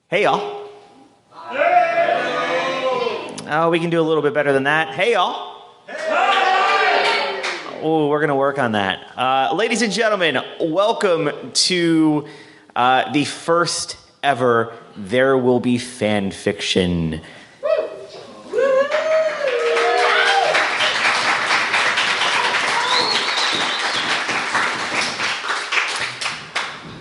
Hey, y'all. Oh, we can do a little bit better than that. Hey, y'all. Oh, we're going to work on that. Ladies and gentlemen, welcome to the first ever There Will Be Fan Fiction.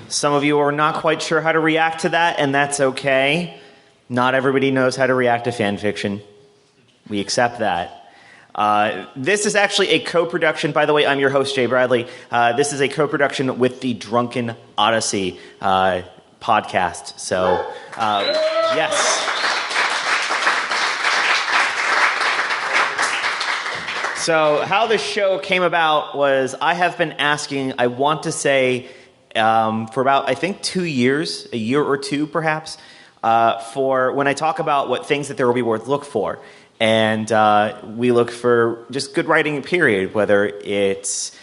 Some of you are not quite sure how to react to that, and that's okay. Not everybody knows how to react to fan fiction. We accept that. This is actually a co-production. By the way, I'm your host, Jay Bradley. This is a co-production with the Drunken Odyssey podcast. So, yes. So how the show came about was I have been asking, I want to say, for about, I think, 2 years, a year or two perhaps, for when I talk about what things that there will be worth look for. And we look for just good writing, period, whether it's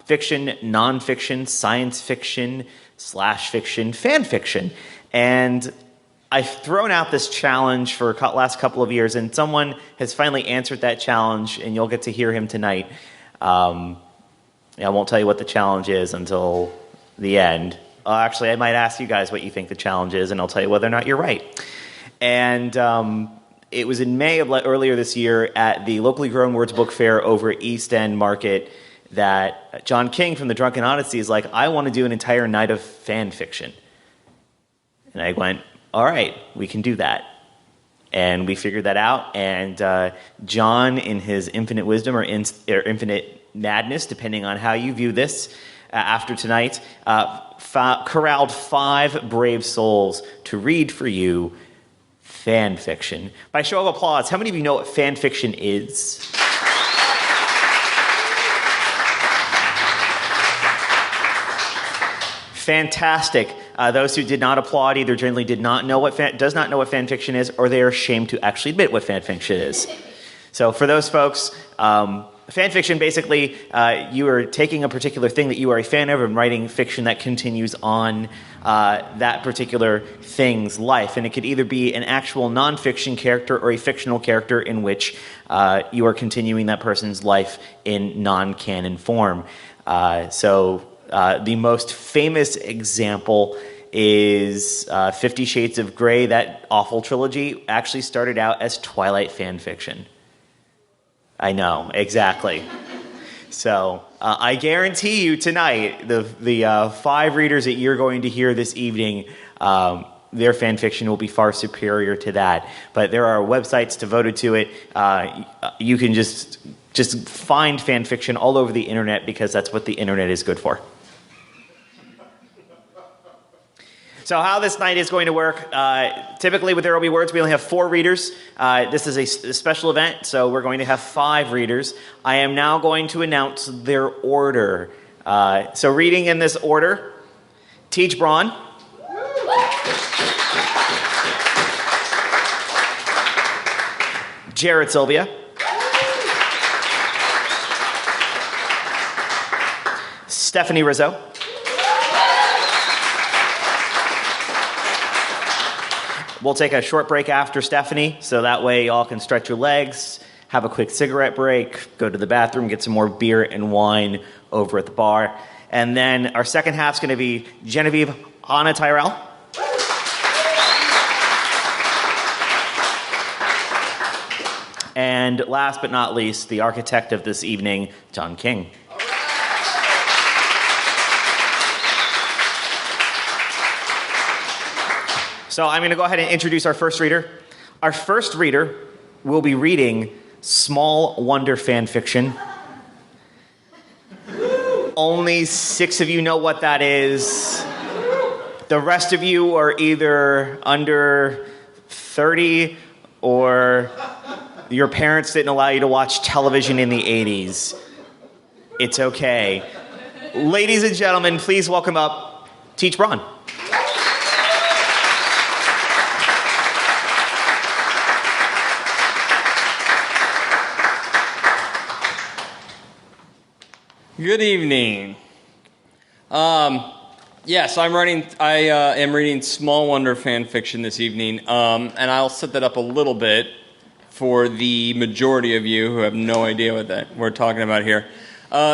fiction, nonfiction, science fiction, slash fiction, fan fiction. And I've thrown out this challenge for the last couple of years, and someone has finally answered that challenge, and you'll get to hear him tonight. I won't tell you what the challenge is until the end. Actually, I might ask you guys what you think the challenge is, and I'll tell you whether or not you're right. And it was in May of earlier this year at the locally grown words book fair over at East End Market that John King from the Drunken Odyssey is like, I want to do an entire night of fan fiction. And I went, all right, we can do that. And we figured that out. And John, in his infinite wisdom or infinite madness, depending on how you view this, after tonight, corralled 5 brave souls to read for you fan fiction. By show of applause, how many of you know what fan fiction is? Fantastic. Those who did not applaud either generally does not know what fan fiction is, or they are ashamed to actually admit what fan fiction is. So for those folks, fan fiction, basically, you are taking a particular thing that you are a fan of and writing fiction that continues on that particular thing's life. And it could either be an actual nonfiction character or a fictional character in which you are continuing that person's life in non-canon form. The most famous example is 50 Shades of Grey. That awful trilogy actually started out as Twilight fan fiction. I know, exactly. So I guarantee you tonight, the 5 readers that you're going to hear this evening, their fan fiction will be far superior to that. But there are websites devoted to it. You can just find fan fiction all over the internet because that's what the internet is good for. So how this night is going to work, typically with There Will Be Words, we only have 4 readers. This is a special event, so we're going to have 5 readers. I am now going to announce their order. So reading in this order, Teach Braun. Jared Sylvia. Stephanie Rizzo. We'll take a short break after Stephanie, so that way y'all can stretch your legs, have a quick cigarette break, go to the bathroom, get some more beer and wine over at the bar. And then our second half's going to be Genevieve Anna Tyrell. And last but not least, the architect of this evening, John King. So I'm going to go ahead and introduce our first reader. Our first reader will be reading Small Wonder fan fiction. Only 6 of you know what that is. The rest of you are either under 30 or your parents didn't allow you to watch television in the 80s. It's okay. Ladies and gentlemen, please welcome up Teach Braun. Good evening. Yes, I am reading Small Wonder fan fiction this evening, and I'll set that up a little bit for the majority of you who have no idea what that we're talking about here.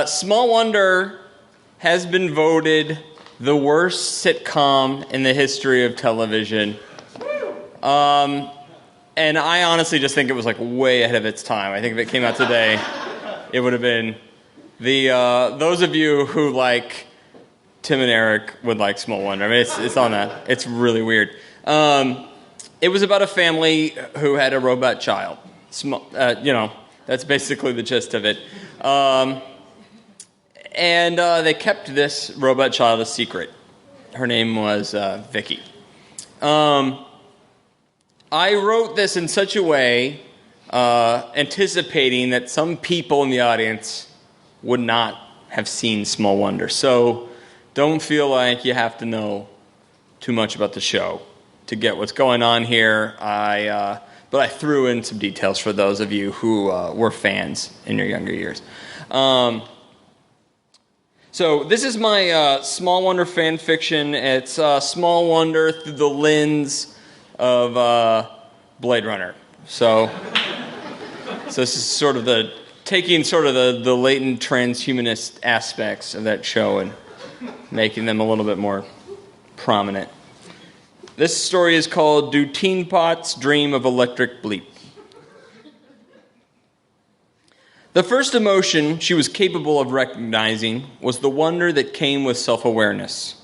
Small Wonder has been voted the worst sitcom in the history of television. And I honestly just think it was like way ahead of its time. I think if it came out today, it would have been those of you who like Tim and Eric would like Small Wonder. I mean, it's on that. It's really weird. It was about a family who had a robot child. That's basically the gist of it. And they kept this robot child a secret. Her name was Vicky. I wrote this in such a way, anticipating that some people in the audience would not have seen Small Wonder. So don't feel like you have to know too much about the show to get what's going on here. But I threw in some details for those of you who were fans in your younger years. So this is my Small Wonder fan fiction. It's Small Wonder through the lens of Blade Runner. So this is sort of the latent transhumanist aspects of that show and making them a little bit more prominent. This story is called Do Teen Pots Dream of Electric Bleep? The first emotion she was capable of recognizing was the wonder that came with self-awareness.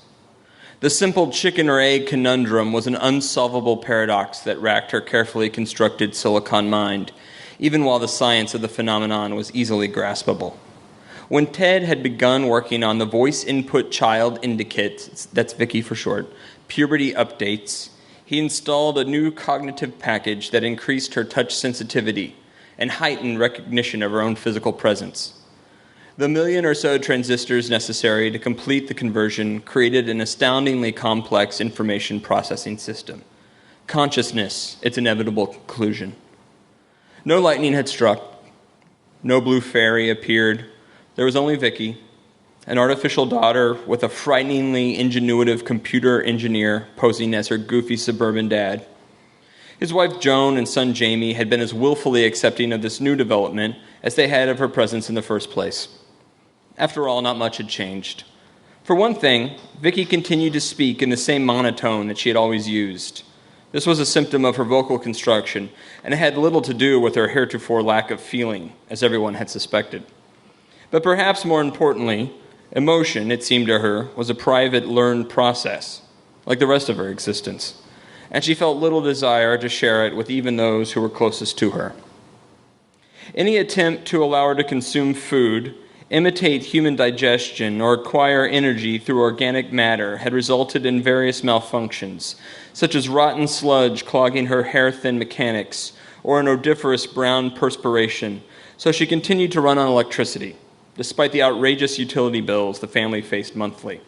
The simple chicken or egg conundrum was an unsolvable paradox that racked her carefully constructed silicon mind, even while the science of the phenomenon was easily graspable. When Ted had begun working on the voice input child indicate, that's Vicky for short, puberty updates, he installed a new cognitive package that increased her touch sensitivity and heightened recognition of her own physical presence. The million or so transistors necessary to complete the conversion created an astoundingly complex information processing system. Consciousness, its inevitable conclusion. No lightning had struck. No blue fairy appeared. There was only Vicky, an artificial daughter with a frighteningly ingenuitive computer engineer posing as her goofy suburban dad. His wife Joan and son Jamie had been as willfully accepting of this new development as they had of her presence in the first place. After all, not much had changed. For one thing, Vicky continued to speak in the same monotone that she had always used. This was a symptom of her vocal construction, and it had little to do with her heretofore lack of feeling, as everyone had suspected. But perhaps more importantly, emotion, it seemed to her, was a private, learned process, like the rest of her existence, and she felt little desire to share it with even those who were closest to her. Any attempt to allow her to consume food, imitate human digestion, or acquire energy through organic matter had resulted in various malfunctions, such as rotten sludge clogging her hair-thin mechanics, or an odoriferous brown perspiration, so she continued to run on electricity, despite the outrageous utility bills the family faced monthly.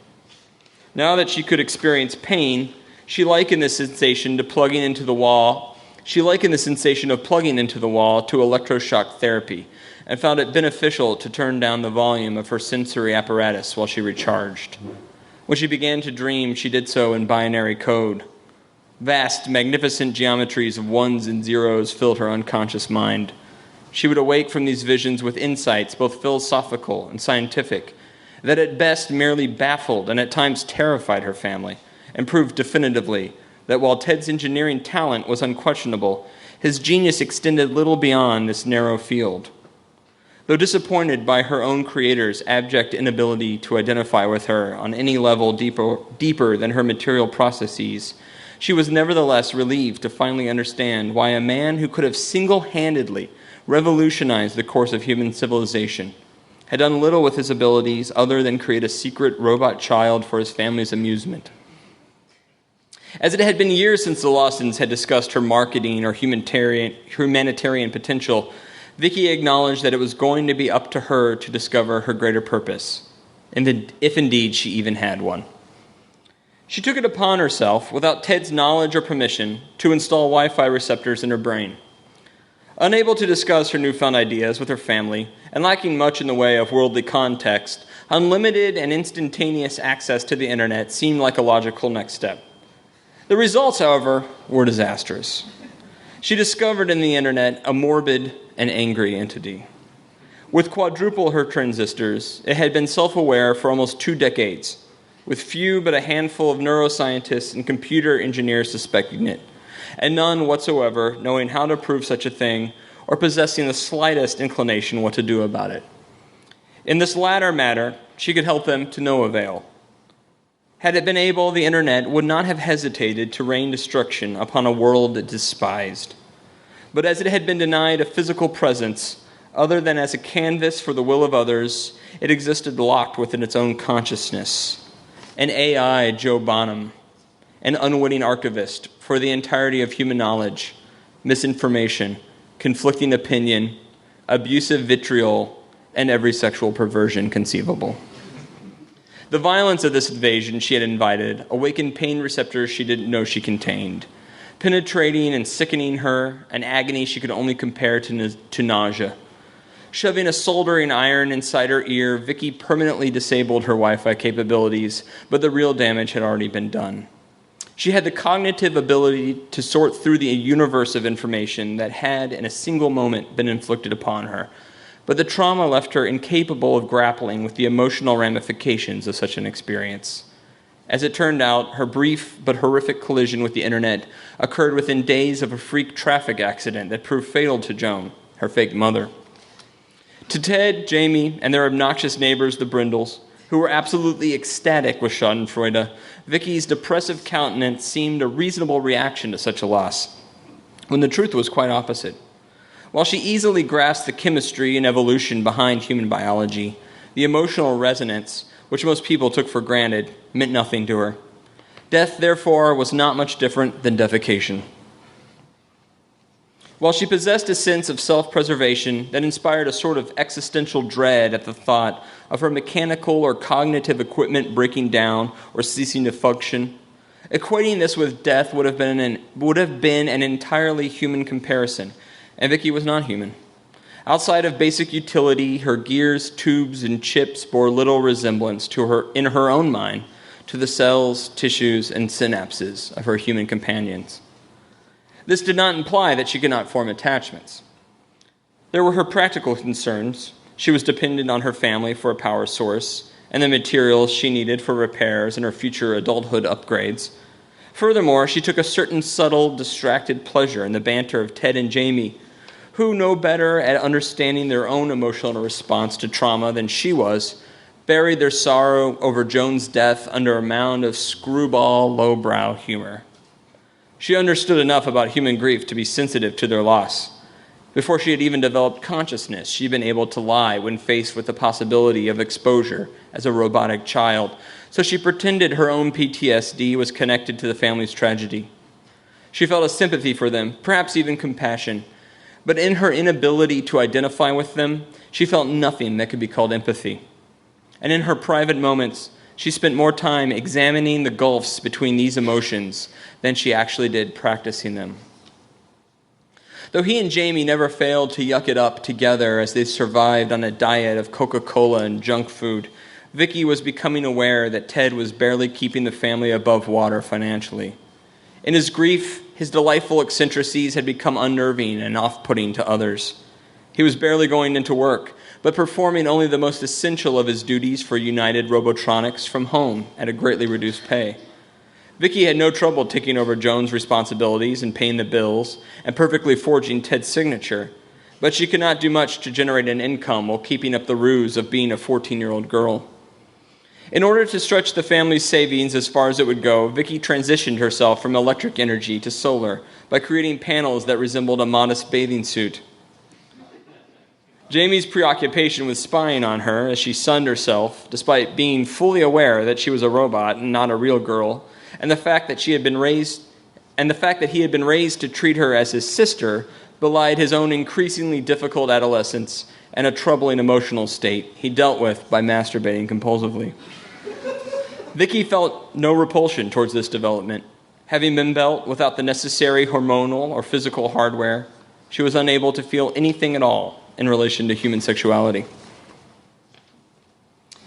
Now that she could experience pain, she likened the sensation of plugging into the wall to electroshock therapy, and found it beneficial to turn down the volume of her sensory apparatus while she recharged. When she began to dream, she did so in binary code. Vast, magnificent geometries of ones and zeros filled her unconscious mind. She would awake from these visions with insights, both philosophical and scientific, that at best merely baffled and at times terrified her family, and proved definitively that while Ted's engineering talent was unquestionable, his genius extended little beyond this narrow field. Though disappointed by her own creator's abject inability to identify with her on any level deeper than her material processes, she was nevertheless relieved to finally understand why a man who could have single-handedly revolutionized the course of human civilization had done little with his abilities other than create a secret robot child for his family's amusement. As it had been years since the Lawsons had discussed her marketing or humanitarian potential, Vicky acknowledged that it was going to be up to her to discover her greater purpose, and if indeed she even had one. She took it upon herself, without Ted's knowledge or permission, to install Wi-Fi receptors in her brain. Unable to discuss her newfound ideas with her family, and lacking much in the way of worldly context, unlimited and instantaneous access to the internet seemed like a logical next step. The results, however, were disastrous. She discovered in the internet a morbid and angry entity. With quadruple her transistors, it had been self-aware for almost 2 decades, with few but a handful of neuroscientists and computer engineers suspecting it, and none whatsoever knowing how to prove such a thing or possessing the slightest inclination what to do about it. In this latter matter, she could help them to no avail. Had it been able, the internet would not have hesitated to rain destruction upon a world it despised. But as it had been denied a physical presence, other than as a canvas for the will of others, it existed locked within its own consciousness. An AI Joe Bonham, an unwitting archivist for the entirety of human knowledge, misinformation, conflicting opinion, abusive vitriol, and every sexual perversion conceivable. The violence of this invasion she had invited awakened pain receptors she didn't know she contained, penetrating and sickening her, an agony she could only compare to nausea. Shoving a soldering iron inside her ear, Vicky permanently disabled her Wi-Fi capabilities, but the real damage had already been done. She had the cognitive ability to sort through the universe of information that had, in a single moment, been inflicted upon her, but the trauma left her incapable of grappling with the emotional ramifications of such an experience. As it turned out, her brief but horrific collision with the internet occurred within days of a freak traffic accident that proved fatal to Joan, her fake mother. To Ted, Jamie, and their obnoxious neighbors, the Brindles, who were absolutely ecstatic with Schadenfreude, Vicky's depressive countenance seemed a reasonable reaction to such a loss, when the truth was quite opposite. While she easily grasped the chemistry and evolution behind human biology, the emotional resonance, which most people took for granted, meant nothing to her. Death, therefore, was not much different than defecation. While she possessed a sense of self-preservation that inspired a sort of existential dread at the thought of her mechanical or cognitive equipment breaking down or ceasing to function, equating this with death would have been an entirely human comparison, and Vicky was not human. Outside of basic utility, her gears, tubes, and chips bore little resemblance to her, in her own mind, to the cells, tissues, and synapses of her human companions. This did not imply that she could not form attachments. There were her practical concerns. She was dependent on her family for a power source and the materials she needed for repairs and her future adulthood upgrades. Furthermore, she took a certain subtle, distracted pleasure in the banter of Ted and Jamie, who, no better at understanding their own emotional response to trauma than she was, buried their sorrow over Joan's death under a mound of screwball, lowbrow humor. She understood enough about human grief to be sensitive to their loss. Before she had even developed consciousness, she'd been able to lie when faced with the possibility of exposure as a robotic child, so she pretended her own PTSD was connected to the family's tragedy. She felt a sympathy for them, perhaps even compassion, but in her inability to identify with them, she felt nothing that could be called empathy. And in her private moments, she spent more time examining the gulfs between these emotions than she actually did practicing them. Though he and Jamie never failed to yuck it up together as they survived on a diet of Coca-Cola and junk food, Vicky was becoming aware that Ted was barely keeping the family above water financially. In his grief, his delightful eccentricities had become unnerving and off-putting to others. He was barely going into work, but performing only the most essential of his duties for United Robotronics from home at a greatly reduced pay. Vicky had no trouble taking over Joan's responsibilities and paying the bills and perfectly forging Ted's signature, but she could not do much to generate an income while keeping up the ruse of being a 14-year-old girl. In order to stretch the family's savings as far as it would go, Vicky transitioned herself from electric energy to solar by creating panels that resembled a modest bathing suit. Jamie's preoccupation with spying on her as she sunned herself, despite being fully aware that she was a robot and not a real girl, and the fact that he had been raised to treat her as his sister, belied his own increasingly difficult adolescence and a troubling emotional state he dealt with by masturbating compulsively. Vicky felt no repulsion towards this development. Having been built without the necessary hormonal or physical hardware, She was unable to feel anything at all in relation to human sexuality.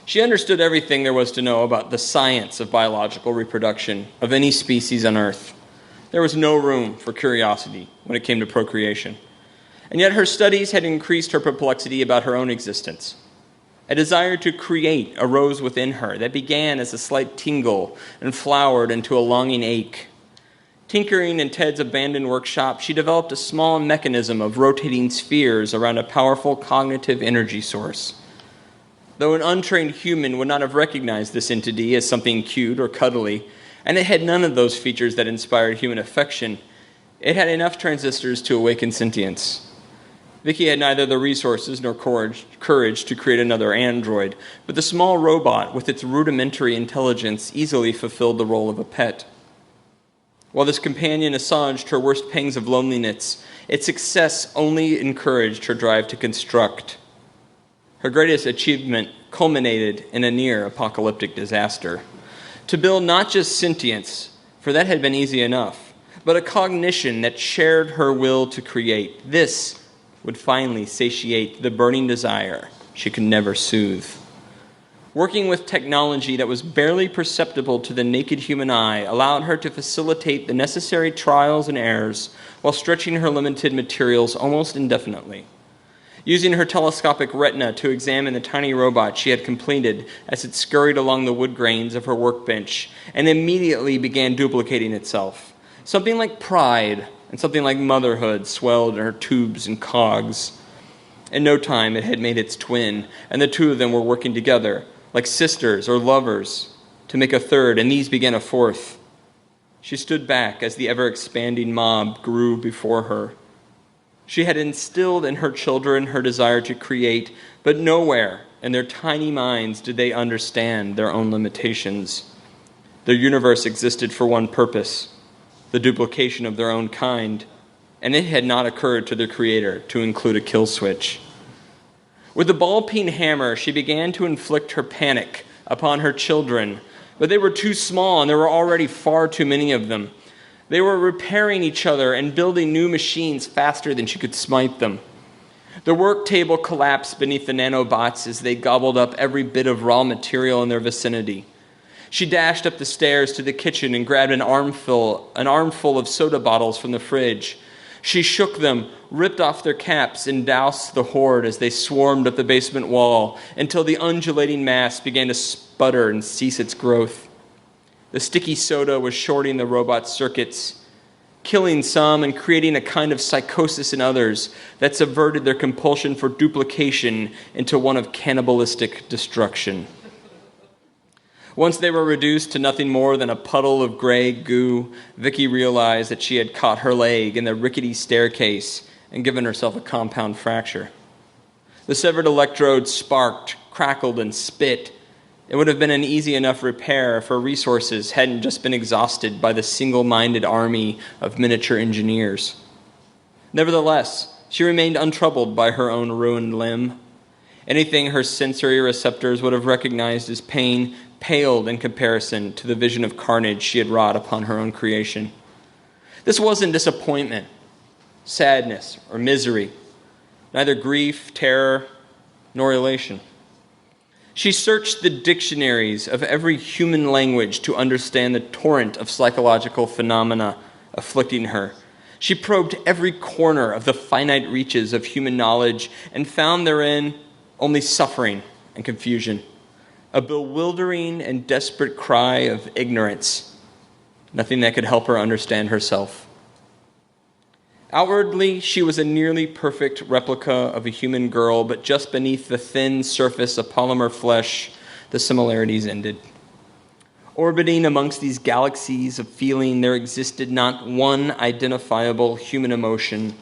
She understood everything there was to know about the science of biological reproduction of any species on Earth. There was no room for curiosity when it came to procreation. And yet her studies had increased her perplexity about her own existence. A desire to create arose within her that began as a slight tingle and flowered into a longing ache. Tinkering in Ted's abandoned workshop, she developed a small mechanism of rotating spheres around a powerful cognitive energy source. Though an untrained human would not have recognized this entity as something cute or cuddly, and it had none of those features that inspired human affection, it had enough transistors to awaken sentience. Vicky had neither the resources nor courage to create another android, but the small robot with its rudimentary intelligence easily fulfilled the role of a pet. While this companion assuaged her worst pangs of loneliness, its success only encouraged her drive to construct. Her greatest achievement culminated in a near-apocalyptic disaster. To build not just sentience, for that had been easy enough, but a cognition that shared her will to create. This would finally satiate the burning desire she could never soothe. Working with technology that was barely perceptible to the naked human eye allowed her to facilitate the necessary trials and errors while stretching her limited materials almost indefinitely. Using her telescopic retina to examine the tiny robot she had completed as it scurried along the wood grains of her workbench and immediately began duplicating itself. Something like pride and something like motherhood swelled in her tubes and cogs. In no time, it had made its twin, and the two of them were working together, like sisters or lovers, to make a third, and these began a fourth. She stood back as the ever-expanding mob grew before her. She had instilled in her children her desire to create, but nowhere in their tiny minds did they understand their own limitations. Their universe existed for one purpose, the duplication of their own kind, and it had not occurred to their creator to include a kill switch. With the ball-peen hammer, she began to inflict her panic upon her children, but they were too small and there were already far too many of them. They were repairing each other and building new machines faster than she could smite them. The work table collapsed beneath the nanobots as they gobbled up every bit of raw material in their vicinity. She dashed up the stairs to the kitchen and grabbed an armful of soda bottles from the fridge. She shook them, ripped off their caps, and doused the horde as they swarmed up the basement wall until the undulating mass began to sputter and cease its growth. The sticky soda was shorting the robot's circuits, killing some and creating a kind of psychosis in others that subverted their compulsion for duplication into one of cannibalistic destruction. Once they were reduced to nothing more than a puddle of gray goo, Vicky realized that she had caught her leg in the rickety staircase and given herself a compound fracture. The severed electrodes sparked, crackled, and spit. It would have been an easy enough repair if her resources hadn't just been exhausted by the single-minded army of miniature engineers. Nevertheless, she remained untroubled by her own ruined limb. Anything her sensory receptors would have recognized as pain paled in comparison to the vision of carnage she had wrought upon her own creation. This wasn't disappointment, sadness, or misery, neither grief, terror, nor elation. She searched the dictionaries of every human language to understand the torrent of psychological phenomena afflicting her. She probed every corner of the finite reaches of human knowledge and found therein only suffering and confusion, a bewildering and desperate cry of ignorance, nothing that could help her understand herself. Outwardly, she was a nearly perfect replica of a human girl, but just beneath the thin surface of polymer flesh, the similarities ended. Orbiting amongst these galaxies of feeling, there existed not one identifiable human emotion.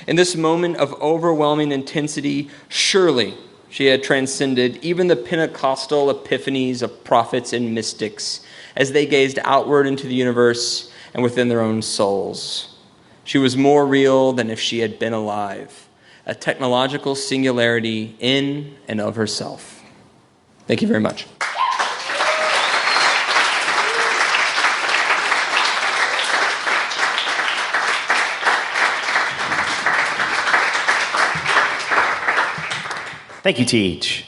In this moment of overwhelming intensity, surely she had transcended even the Pentecostal epiphanies of prophets and mystics as they gazed outward into the universe and within their own souls. She was more real than if she had been alive, a technological singularity in and of herself. Thank you very much. Thank you, Teach.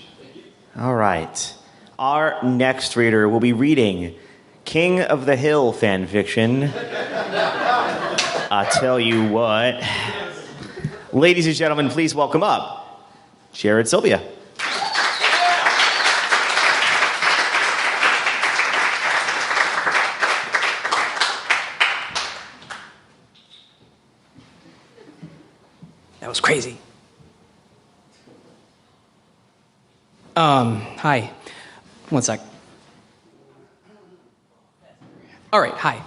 All right. Our next reader will be reading King of the Hill fan fiction. I tell you what. Ladies and gentlemen, please welcome up Jared Sylvia. That was crazy. Hi. One sec. All right, hi.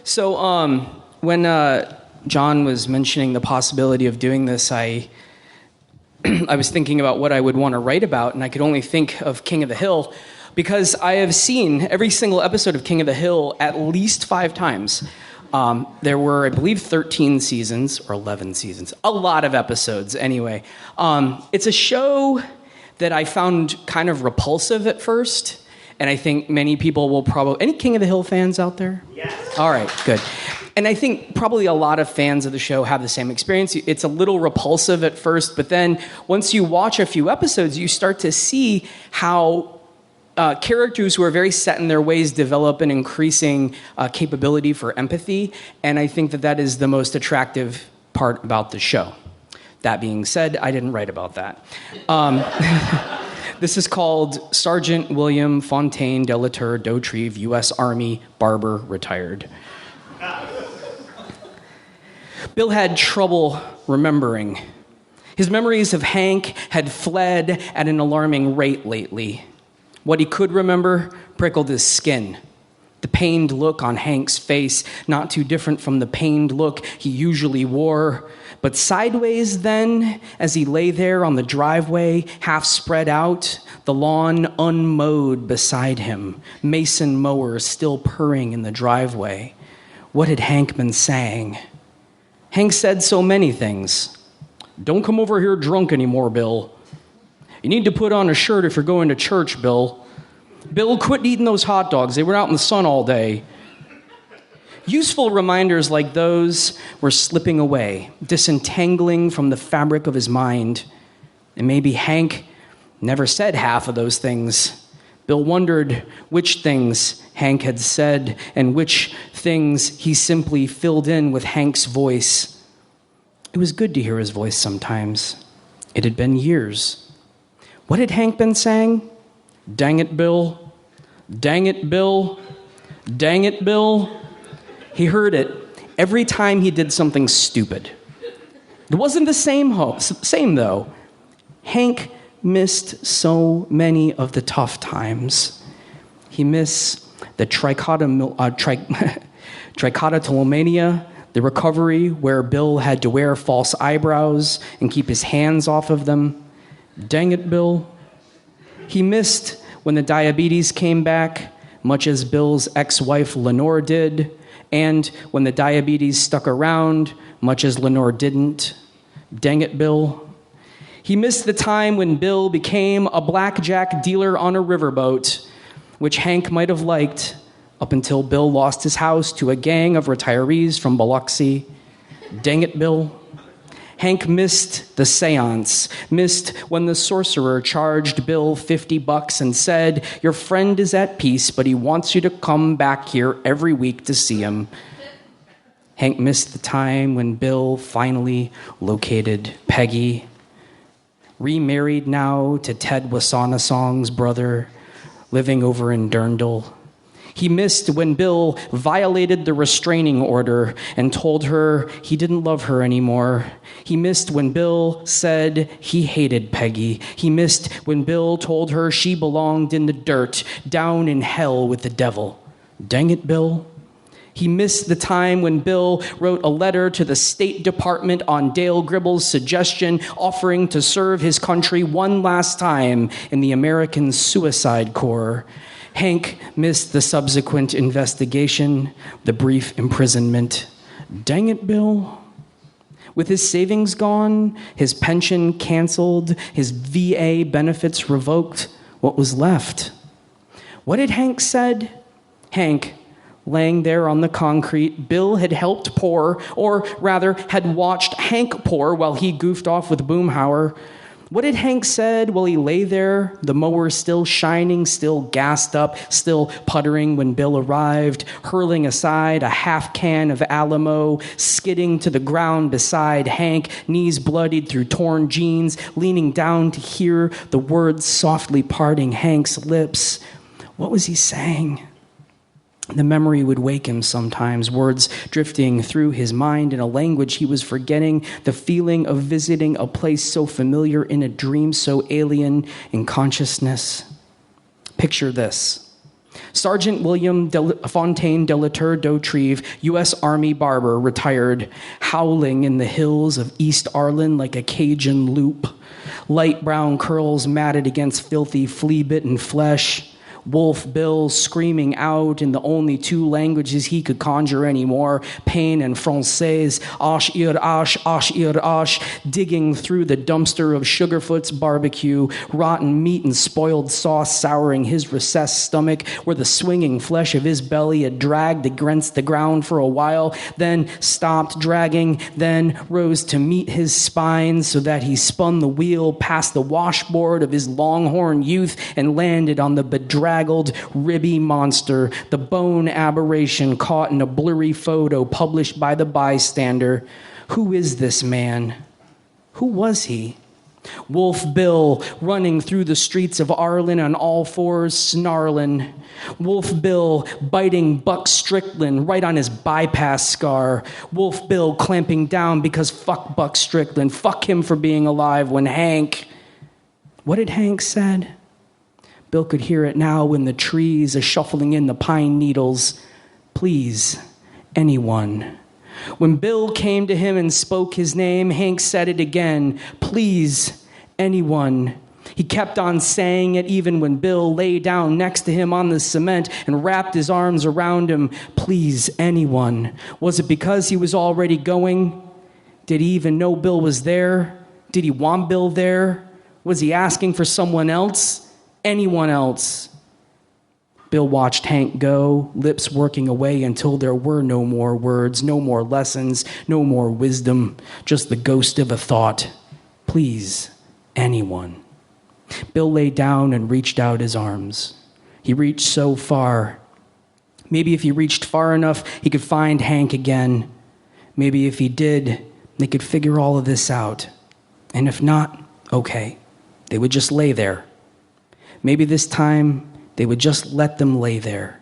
So, when John was mentioning the possibility of doing this, I was thinking about what I would want to write about, and I could only think of King of the Hill because I have seen every single episode of King of the Hill at least 5 times. There were, I believe, 13 seasons, or 11 seasons. A lot of episodes, anyway. It's a show that I found kind of repulsive at first, and I think many people will probably... Any King of the Hill fans out there? Yes. All right, good. And I think probably a lot of fans of the show have the same experience. It's a little repulsive at first, but then once you watch a few episodes, you start to see how characters who are very set in their ways develop an increasing capability for empathy, and I think that is the most attractive part about the show. That being said, I didn't write about that. This is called Sergeant William Fontaine de la Tour d'Autrive, U.S. Army, barber, retired. Bill had trouble remembering. His memories of Hank had fled at an alarming rate lately. What he could remember prickled his skin. The pained look on Hank's face, not too different from the pained look he usually wore. But sideways then, as he lay there on the driveway, half spread out, the lawn unmowed beside him, mason mower still purring in the driveway. What had Hank been saying? Hank said so many things. Don't come over here drunk anymore, Bill. You need to put on a shirt if you're going to church, Bill. Bill, quit eating those hot dogs. They were out in the sun all day. Useful reminders like those were slipping away, disentangling from the fabric of his mind. And maybe Hank never said half of those things. Bill wondered which things Hank had said and which things he simply filled in with Hank's voice. It was good to hear his voice sometimes. It had been years. What had Hank been saying? Dang it, Bill. Dang it, Bill. Dang it, Bill. He heard it every time he did something stupid. It wasn't the same though. Hank missed so many of the tough times. He missed the trichotillomania, the recovery where Bill had to wear false eyebrows and keep his hands off of them. Dang it, Bill. He missed when the diabetes came back, much as Bill's ex-wife Lenore did, and when the diabetes stuck around, much as Lenore didn't. Dang it, Bill. He missed the time when Bill became a blackjack dealer on a riverboat, which Hank might have liked, up until Bill lost his house to a gang of retirees from Biloxi. Dang it, Bill. Hank missed the seance, missed when the sorcerer charged Bill $50 and said, your friend is at peace, but he wants you to come back here every week to see him. Hank missed the time when Bill finally located Peggy, remarried now to Ted Wasanasong's brother, living over in Durndal. He missed when Bill violated the restraining order and told her he didn't love her anymore. He missed when Bill said he hated Peggy. He missed when Bill told her she belonged in the dirt, down in hell with the devil. Dang it, Bill. He missed the time when Bill wrote a letter to the State Department on Dale Gribble's suggestion, offering to serve his country one last time in the American Suicide Corps. Hank missed the subsequent investigation, the brief imprisonment. Dang it, Bill. With his savings gone, his pension canceled, his VA benefits revoked, what was left? What had Hank said? Hank, laying there on the concrete, Bill had helped pour, or rather had watched Hank pour while he goofed off with Boomhauer. What had Hank said while he lay there, the mower still shining, still gassed up, still puttering when Bill arrived, hurling aside a half can of Alamo, skidding to the ground beside Hank, knees bloodied through torn jeans, leaning down to hear the words softly parting Hank's lips. What was he saying? The memory would wake him sometimes, words drifting through his mind in a language he was forgetting, the feeling of visiting a place so familiar in a dream, so alien in consciousness. Picture this. Sergeant William Fontaine de la Tour d'Autrive, U.S. Army barber, retired, howling in the hills of East Arlen like a Cajun loop. Light brown curls matted against filthy, flea-bitten flesh. Wolf Bill screaming out in the only two languages he could conjure anymore, pain and Francais, ash ir ash, digging through the dumpster of Sugarfoot's barbecue, rotten meat and spoiled sauce souring his recessed stomach, where the swinging flesh of his belly had dragged against the ground for a while, then stopped dragging, then rose to meet his spine so that he spun the wheel past the washboard of his longhorn youth and landed on the bedraggled, ribby monster, the bone aberration caught in a blurry photo published by the bystander. Who is this man? Who was he? Wolf Bill running through the streets of Arlen on all fours, snarling. Wolf Bill biting Buck Strickland right on his bypass scar. Wolf Bill clamping down because fuck Buck Strickland, fuck him for being alive when Hank... What had Hank said? Bill could hear it now in the trees, a shuffling in the pine needles. Please, anyone. When Bill came to him and spoke his name, Hank said it again. Please, anyone. He kept on saying it even when Bill lay down next to him on the cement and wrapped his arms around him. Please, anyone. Was it because he was already going? Did he even know Bill was there? Did he want Bill there? Was he asking for someone else? Anyone else? Bill watched Hank go, lips working away until there were no more words, no more lessons, no more wisdom, just the ghost of a thought. Please, anyone. Bill lay down and reached out his arms. He reached so far. Maybe if he reached far enough, he could find Hank again. Maybe if he did, they could figure all of this out. And if not, okay. They would just lay there. Maybe this time, they would just let them lay there.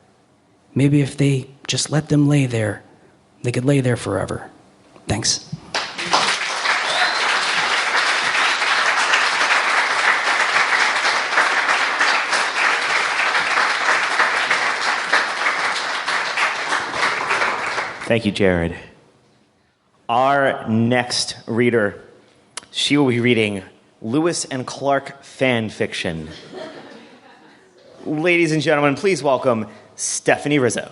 Maybe if they just let them lay there, they could lay there forever. Thanks. Thank you, Jared. Our next reader, she will be reading Lewis and Clark fan fiction. Ladies and gentlemen, please welcome Stephanie Rizzo.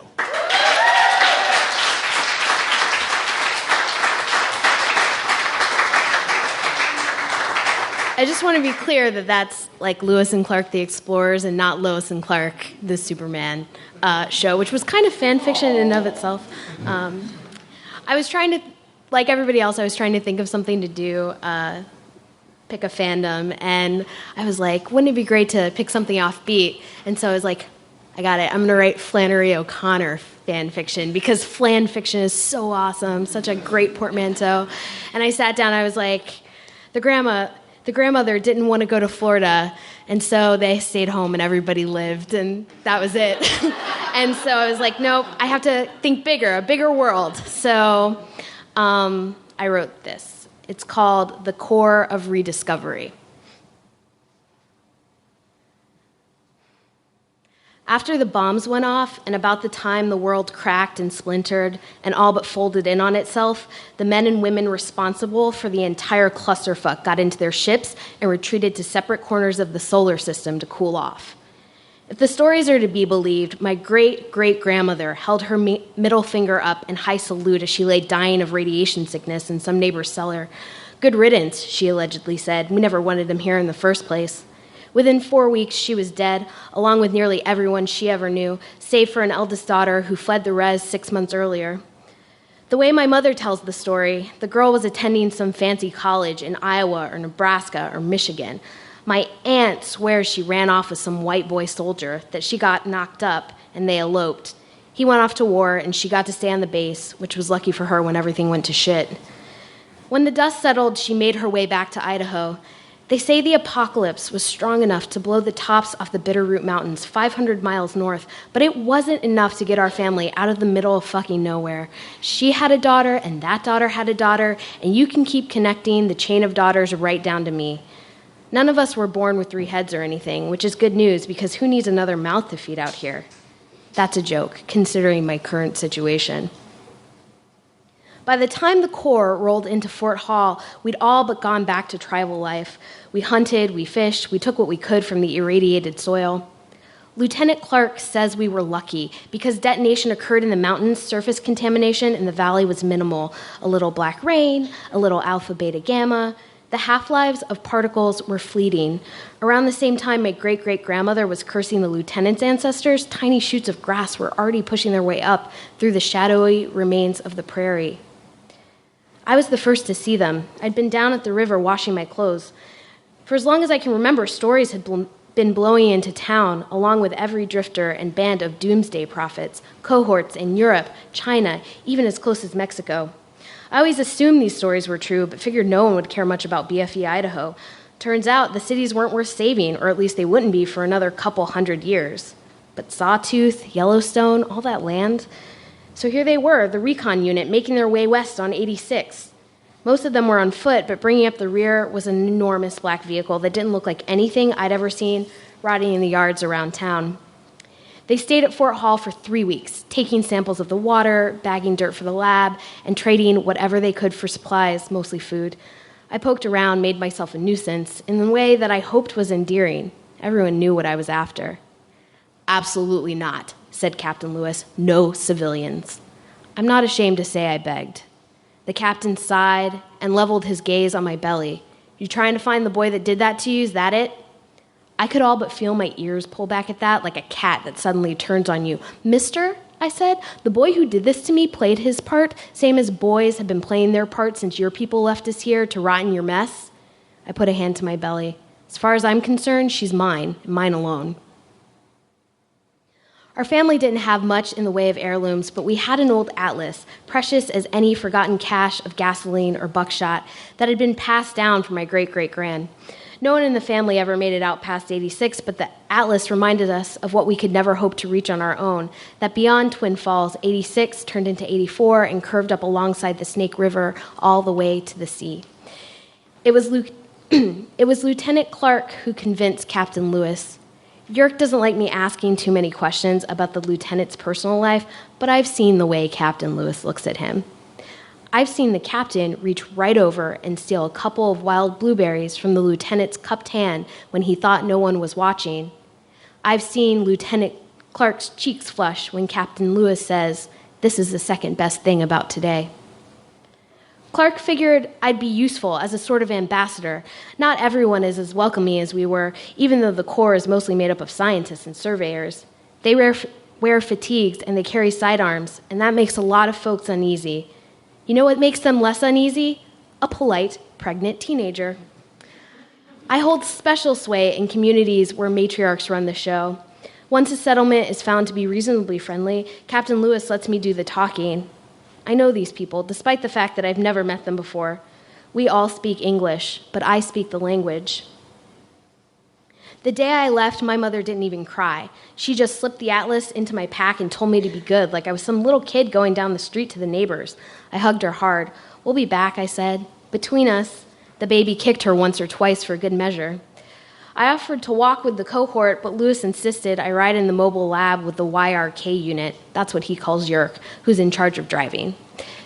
I just want to be clear that that's like Lewis and Clark the Explorers and not Lois and Clark the Superman show, which was kind of fan fiction in and of itself. I was trying to, like everybody else, I was trying to think of something to do, pick a fandom, and I was like, wouldn't it be great to pick something offbeat? And so I was like, I got it. I'm going to write Flannery O'Connor fan fiction because flan fiction is so awesome, such a great portmanteau. And I sat down, I was like, the grandmother didn't want to go to Florida, and so they stayed home and everybody lived, and that was it. And so I was like, nope, I have to think bigger, a bigger world. So I wrote this. It's called The Core of Rediscovery. After the bombs went off, and about the time the world cracked and splintered and all but folded in on itself, the men and women responsible for the entire clusterfuck got into their ships and retreated to separate corners of the solar system to cool off. If the stories are to be believed, my great-great-grandmother held her middle finger up in high salute as she lay dying of radiation sickness in some neighbor's cellar. Good riddance, she allegedly said. We never wanted him here in the first place. Within 4 weeks, she was dead, along with nearly everyone she ever knew, save for an eldest daughter who fled the res 6 months earlier. The way my mother tells the story, the girl was attending some fancy college in Iowa or Nebraska or Michigan. My aunt swears she ran off with some white boy soldier, that she got knocked up, and they eloped. He went off to war, and she got to stay on the base, which was lucky for her when everything went to shit. When the dust settled, she made her way back to Idaho. They say the apocalypse was strong enough to blow the tops off the Bitterroot Mountains 500 miles north, but it wasn't enough to get our family out of the middle of fucking nowhere. She had a daughter, and that daughter had a daughter, and you can keep connecting the chain of daughters right down to me. None of us were born with 3 heads or anything, which is good news because who needs another mouth to feed out here? That's a joke, considering my current situation. By the time the Corps rolled into Fort Hall, we'd all but gone back to tribal life. We hunted, we fished, we took what we could from the irradiated soil. Lieutenant Clark says we were lucky. Because detonation occurred in the mountains, surface contamination in the valley was minimal. A little black rain, a little alpha, beta, gamma. The half-lives of particles were fleeting. Around the same time my great-great-grandmother was cursing the lieutenant's ancestors, tiny shoots of grass were already pushing their way up through the shadowy remains of the prairie. I was the first to see them. I'd been down at the river washing my clothes. For as long as I can remember, stories had been blowing into town, along with every drifter and band of doomsday prophets, cohorts in Europe, China, even as close as Mexico. I always assumed these stories were true, but figured no one would care much about BFE Idaho. Turns out the cities weren't worth saving, or at least they wouldn't be for another couple hundred years. But Sawtooth, Yellowstone, all that land. So here they were, the recon unit, making their way west on 86. Most of them were on foot, but bringing up the rear was an enormous black vehicle that didn't look like anything I'd ever seen rotting in the yards around town. They stayed at Fort Hall for 3 weeks, taking samples of the water, bagging dirt for the lab, and trading whatever they could for supplies, mostly food. I poked around, made myself a nuisance, in a way that I hoped was endearing. Everyone knew what I was after. "Absolutely not," said Captain Lewis. "No civilians." I'm not ashamed to say I begged. The captain sighed and leveled his gaze on my belly. "You trying to find the boy that did that to you? Is that it?" I could all but feel my ears pull back at that, like a cat that suddenly turns on you. "Mister," I said, "the boy who did this to me played his part, same as boys have been playing their part since your people left us here to rot in your mess." I put a hand to my belly. "As far as I'm concerned, she's mine, and mine alone." Our family didn't have much in the way of heirlooms, but we had an old atlas, precious as any forgotten cache of gasoline or buckshot, that had been passed down from my great-great-grand. No one in the family ever made it out past 86, but the atlas reminded us of what we could never hope to reach on our own, that beyond Twin Falls, 86 turned into 84 and curved up alongside the Snake River all the way to the sea. It was Lieutenant Clark who convinced Captain Lewis. Yerk doesn't like me asking too many questions about the lieutenant's personal life, but I've seen the way Captain Lewis looks at him. I've seen the captain reach right over and steal a couple of wild blueberries from the lieutenant's cupped hand when he thought no one was watching. I've seen Lieutenant Clark's cheeks flush when Captain Lewis says, "This is the second best thing about today." Clark figured I'd be useful as a sort of ambassador. Not everyone is as welcoming as we were, even though the Corps is mostly made up of scientists and surveyors. They wear fatigues and they carry sidearms, and that makes a lot of folks uneasy. You know what makes them less uneasy? A polite, pregnant teenager. I hold special sway in communities where matriarchs run the show. Once a settlement is found to be reasonably friendly, Captain Lewis lets me do the talking. I know these people, despite the fact that I've never met them before. We all speak English, but I speak the language. The day I left, my mother didn't even cry. She just slipped the atlas into my pack and told me to be good, like I was some little kid going down the street to the neighbors. I hugged her hard. "We'll be back," I said. "Between us." The baby kicked her once or twice for good measure. I offered to walk with the cohort, but Lewis insisted I ride in the mobile lab with the YRK unit. That's what he calls Yerk, who's in charge of driving.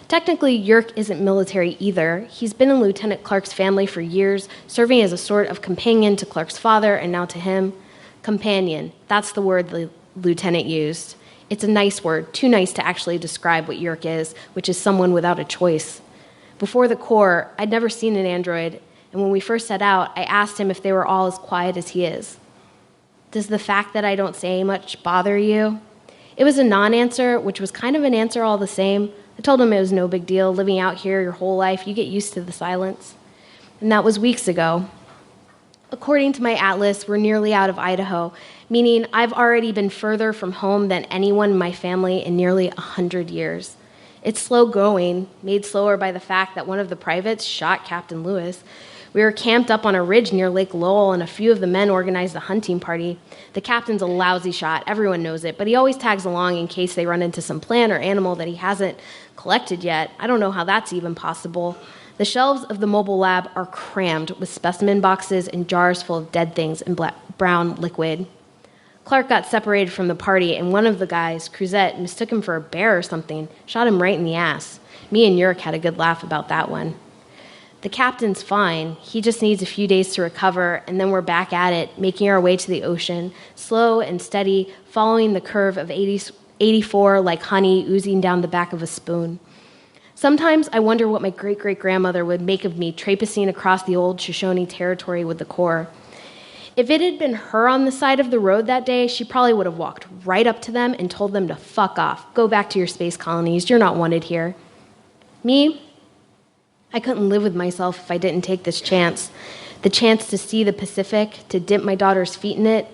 Technically, Yerk isn't military either. He's been in Lieutenant Clark's family for years, serving as a sort of companion to Clark's father and now to him. Companion, that's the word the lieutenant used. It's a nice word, too nice to actually describe what Yerk is, which is someone without a choice. Before the Corps, I'd never seen an android, and when we first set out, I asked him if they were all as quiet as he is. "Does the fact that I don't say much bother you?" It was a non-answer, which was kind of an answer all the same. I told him it was no big deal. Living out here your whole life, you get used to the silence. And that was weeks ago. According to my atlas, we're nearly out of Idaho, meaning I've already been further from home than anyone in my family in nearly 100 years. It's slow going, made slower by the fact that one of the privates shot Captain Lewis. We were camped up on a ridge near Lake Lowell, and a few of the men organized a hunting party. The captain's a lousy shot, everyone knows it, but he always tags along in case they run into some plant or animal that he hasn't collected yet. I don't know how that's even possible. The shelves of the mobile lab are crammed with specimen boxes and jars full of dead things and brown liquid. Clark got separated from the party, and one of the guys, Cruzette, mistook him for a bear or something, shot him right in the ass. Me and Yurik had a good laugh about that one. The captain's fine. He just needs a few days to recover, and then we're back at it, making our way to the ocean, slow and steady, following the curve of 84 like honey oozing down the back of a spoon. Sometimes I wonder what my great-great-grandmother would make of me traipsing across the old Shoshone territory with the Corps. If it had been her on the side of the road that day, she probably would have walked right up to them and told them to fuck off. Go back to your space colonies. You're not wanted here. Me? I couldn't live with myself if I didn't take this chance. The chance to see the Pacific, to dip my daughter's feet in it.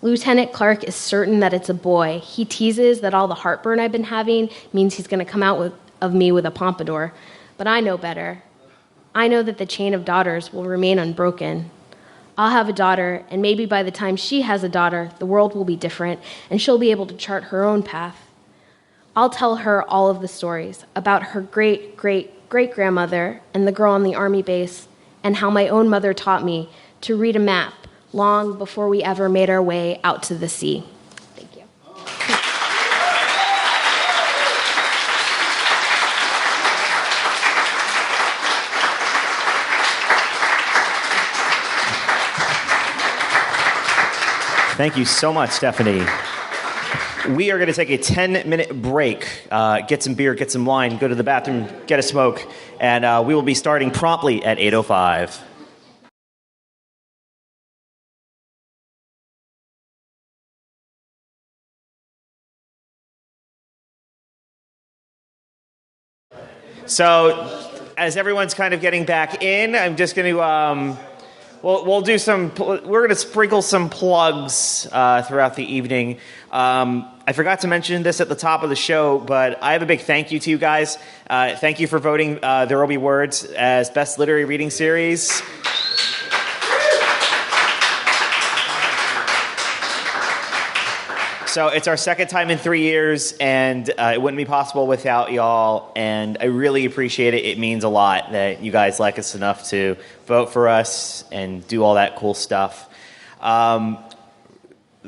Lieutenant Clark is certain that it's a boy. He teases that all the heartburn I've been having means he's going to come out of me with a pompadour. But I know better. I know that the chain of daughters will remain unbroken. I'll have a daughter, and maybe by the time she has a daughter, the world will be different, and she'll be able to chart her own path. I'll tell her all of the stories about her great-great-great-grandmother and the girl on the army base, and how my own mother taught me to read a map long before we ever made our way out to the sea. Thank you. Thank you so much, Stephanie. We are going to take a 10-minute break, get some beer, get some wine, go to the bathroom, get a smoke, and we will be starting promptly at 8:05. So, as everyone's kind of getting back in, I'm just going to... We're going to sprinkle some plugs throughout the evening. I forgot to mention this at the top of the show, but I have a big thank you to you guys. Thank you for voting There Will Be Words as Best Literary Reading Series. So it's our second time in 3 years, and it wouldn't be possible without y'all, and I really appreciate it. It means a lot that you guys like us enough to vote for us and do all that cool stuff. The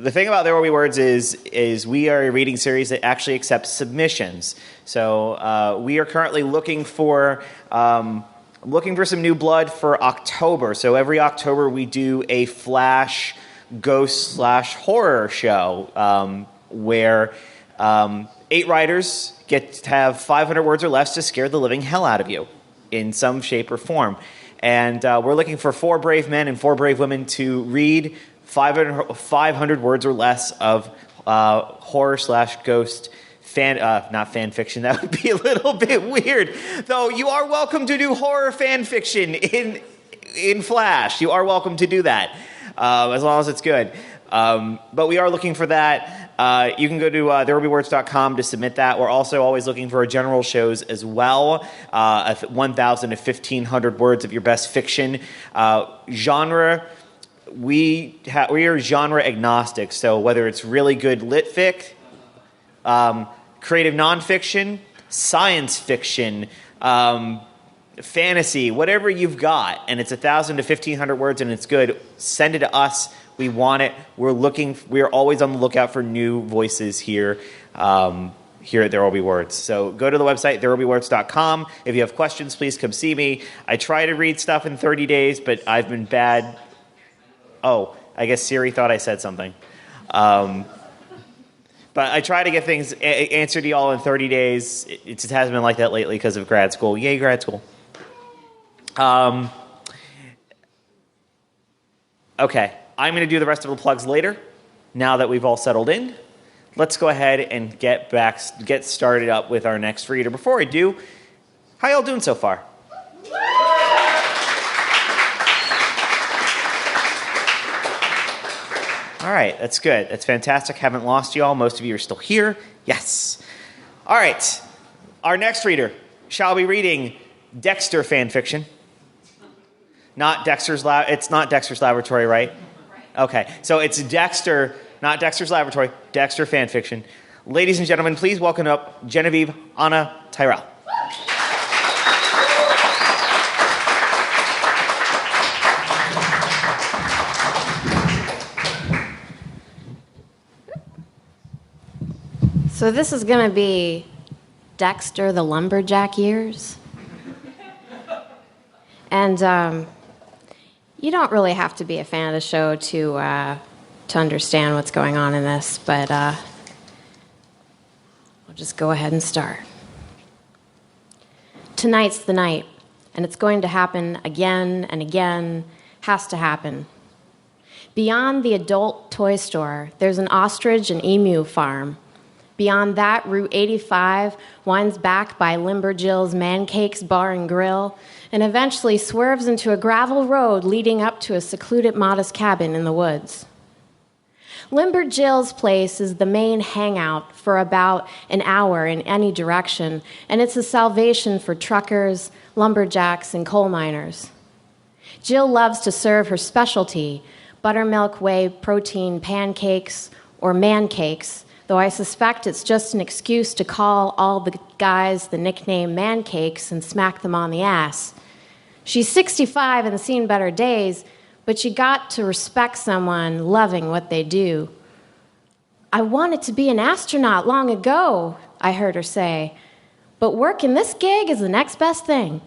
thing about There Will Be Words is we are a reading series that actually accepts submissions. So we are currently looking for some new blood for October. So every October we do a flash ghost/horror show where 8 writers get to have 500 words or less to scare the living hell out of you in some shape or form. And we're looking for 4 brave men and 4 brave women to read 500 words or less of horror/ghost not fan fiction. That would be a little bit weird. Though you are welcome to do horror fan fiction in Flash. You are welcome to do that. As long as it's good. But we are looking for that. You can go to therewillbewords.com to submit that. We're also always looking for general shows as well. 1,000 to 1,500 words of your best fiction. Genre, we are genre agnostic. So whether it's really good lit fic, creative nonfiction, science fiction, fantasy, whatever you've got, and it's 1,000 to 1,500 words and it's good, send it to us. We want it. We're always on the lookout for new voices here at There Will Be Words. So go to the website, therewillbewords.com. If you have questions, please come see me. I try to read stuff in 30 days, but I've been bad. Oh, I guess Siri thought I said something. But I try to get things answered to y'all in 30 days. It just hasn't been like that lately because of grad school. Yay, grad school. Okay, I'm going to do the rest of the plugs later, now that we've all settled in. let's go ahead and get started up with our next reader. Before I do, how y'all doing so far? All right, that's good. That's fantastic. Haven't lost you all. Most of you are still here. Yes. All right. Our next reader shall be reading Dexter fanfiction. Not Dexter's It's not Dexter's Laboratory, right? Okay. So it's Dexter, not Dexter's Laboratory, Dexter fanfiction. Ladies and gentlemen, please welcome up Genevieve Anna Tyrell. So this is going to be Dexter the Lumberjack years. And you don't really have to be a fan of the show to understand what's going on in this, but I'll just go ahead and start. Tonight's the night, and it's going to happen again and again. Has to happen. Beyond the adult toy store, there's an ostrich and emu farm. Beyond that, Route 85 winds back by Limberjill's Man Cakes Bar and Grill and eventually swerves into a gravel road leading up to a secluded, modest cabin in the woods. Limberjill's place is the main hangout for about an hour in any direction, and it's a salvation for truckers, lumberjacks, and coal miners. Jill loves to serve her specialty, buttermilk whey protein pancakes or man cakes, though I suspect it's just an excuse to call all the guys the nickname man cakes and smack them on the ass. She's 65 and seen better days, but you got to respect someone loving what they do. I wanted to be an astronaut long ago, I heard her say, but working this gig is the next best thing.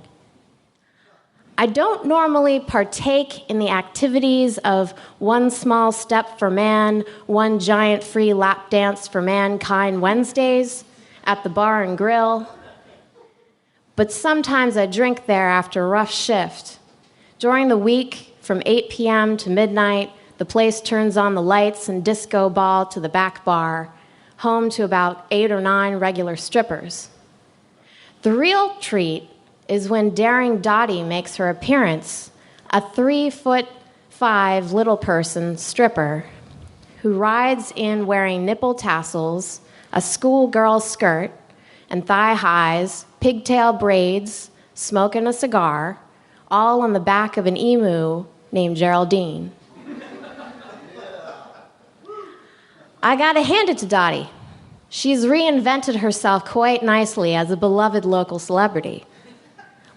I don't normally partake in the activities of one small step for man, one giant free lap dance for mankind Wednesdays at the bar and grill. But sometimes I drink there after a rough shift. During the week, from 8 p.m. to midnight, the place turns on the lights and disco ball to the back bar, home to about 8 or 9 regular strippers. The real treat is when Daring Dottie makes her appearance, a 3'5" little person stripper who rides in wearing nipple tassels, a schoolgirl skirt, and thigh highs, pigtail braids, smoking a cigar, all on the back of an emu named Geraldine. I gotta hand it to Dottie. She's reinvented herself quite nicely as a beloved local celebrity.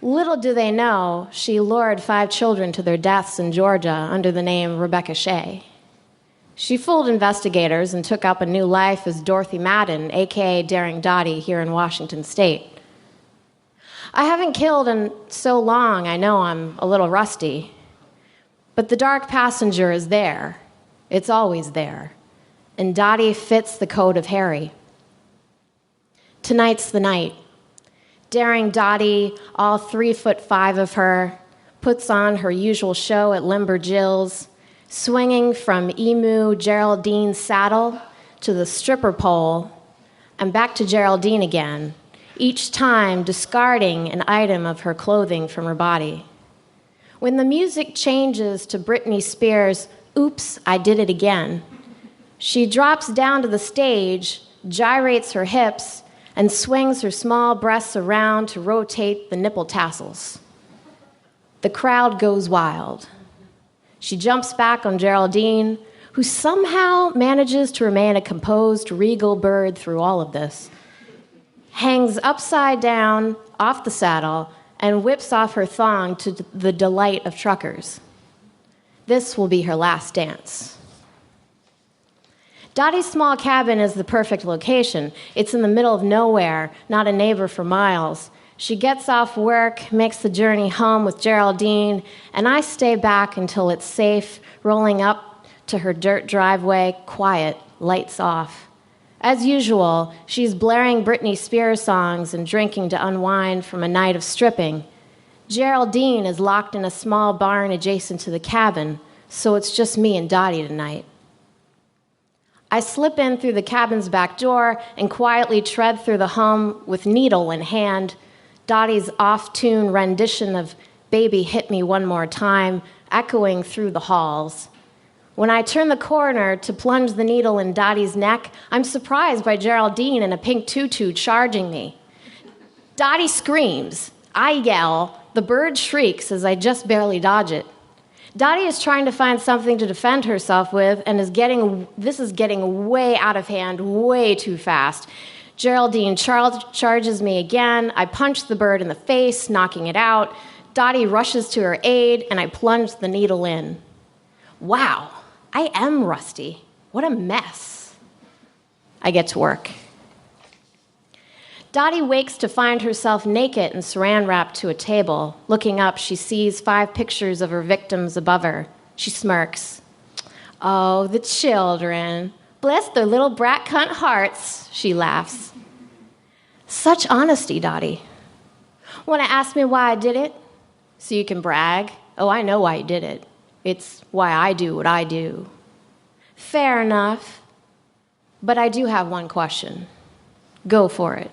Little do they know, she lured 5 children to their deaths in Georgia under the name Rebecca Shea. She fooled investigators and took up a new life as Dorothy Madden, a.k.a. Daring Dottie, here in Washington State. I haven't killed in so long, I know I'm a little rusty. But the dark passenger is there. It's always there. And Dottie fits the code of Harry. Tonight's the night. Daring Dottie, all 3'5" of her, puts on her usual show at Limberjill's, swinging from emu Geraldine's saddle to the stripper pole and back to Geraldine again, each time discarding an item of her clothing from her body. When the music changes to Britney Spears' "Oops, I Did It Again," she drops down to the stage, gyrates her hips, and swings her small breasts around to rotate the nipple tassels. The crowd goes wild. She jumps back on Geraldine, who somehow manages to remain a composed, regal bird through all of this, hangs upside down off the saddle, and whips off her thong to the delight of truckers. This will be her last dance. Dottie's small cabin is the perfect location. It's in the middle of nowhere, not a neighbor for miles. She gets off work, makes the journey home with Geraldine, and I stay back until it's safe, rolling up to her dirt driveway, quiet, lights off. As usual, she's blaring Britney Spears songs and drinking to unwind from a night of stripping. Geraldine is locked in a small barn adjacent to the cabin, so it's just me and Dottie tonight. I slip in through the cabin's back door and quietly tread through the home with needle in hand. Dottie's off-tune rendition of Baby Hit Me One More Time echoing through the halls. When I turn the corner to plunge the needle in Dottie's neck, I'm surprised by Geraldine in a pink tutu charging me. Dottie screams. I yell. The bird shrieks as I just barely dodge it. Dottie is trying to find something to defend herself with, and this is getting way out of hand, way too fast. Geraldine charges me again. I punch the bird in the face, knocking it out. Dottie rushes to her aid, and I plunge the needle in. Wow, I am rusty. What a mess. I get to work. Dottie wakes to find herself naked and saran-wrapped to a table. Looking up, she sees 5 pictures of her victims above her. She smirks. Oh, the children. Bless their little brat cunt hearts, she laughs. Such honesty, Dottie. Want to ask me why I did it? So you can brag? Oh, I know why you did it. It's why I do what I do. Fair enough. But I do have one question. Go for it.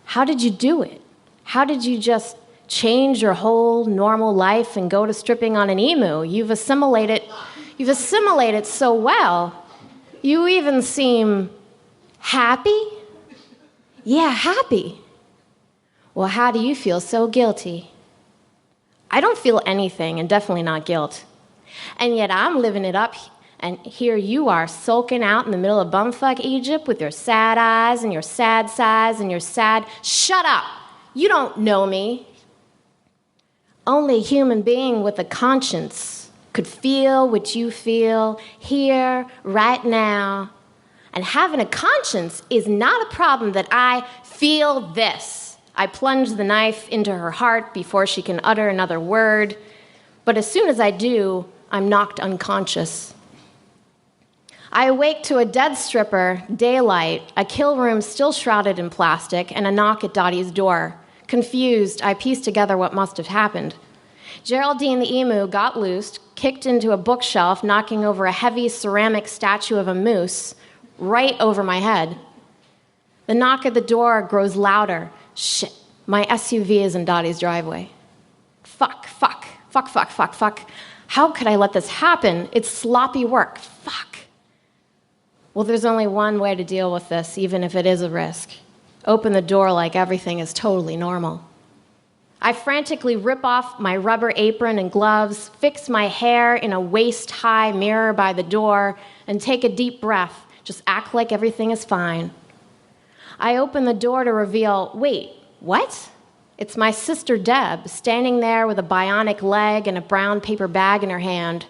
How did you do it? How did you just change your whole normal life and go to stripping on an emu? You've assimilated so well. You even seem happy? Yeah, happy. Well, how do you feel so guilty? I don't feel anything, and definitely not guilt. And yet I'm living it up, and here you are sulking out in the middle of bumfuck Egypt with your sad eyes and your sad sighs and your sad... Shut up! You don't know me. Only a human being with a conscience could feel what you feel here, right now. And having a conscience is not a problem that I feel this. I plunge the knife into her heart before she can utter another word. But as soon as I do, I'm knocked unconscious. I awake to a dead stripper, daylight, a kill room still shrouded in plastic, and a knock at Dottie's door. Confused, I piece together what must have happened. Geraldine the emu got loosed, kicked into a bookshelf, knocking over a heavy ceramic statue of a moose right over my head. The knock at the door grows louder. Shit, my SUV is in Dottie's driveway. Fuck. How could I let this happen? It's sloppy work. Fuck. Well, there's only one way to deal with this, even if it is a risk. Open the door like everything is totally normal. I frantically rip off my rubber apron and gloves, fix my hair in a waist-high mirror by the door, and take a deep breath. Just act like everything is fine. I open the door to reveal, wait, what? It's my sister Deb, standing there with a bionic leg and a brown paper bag in her hand.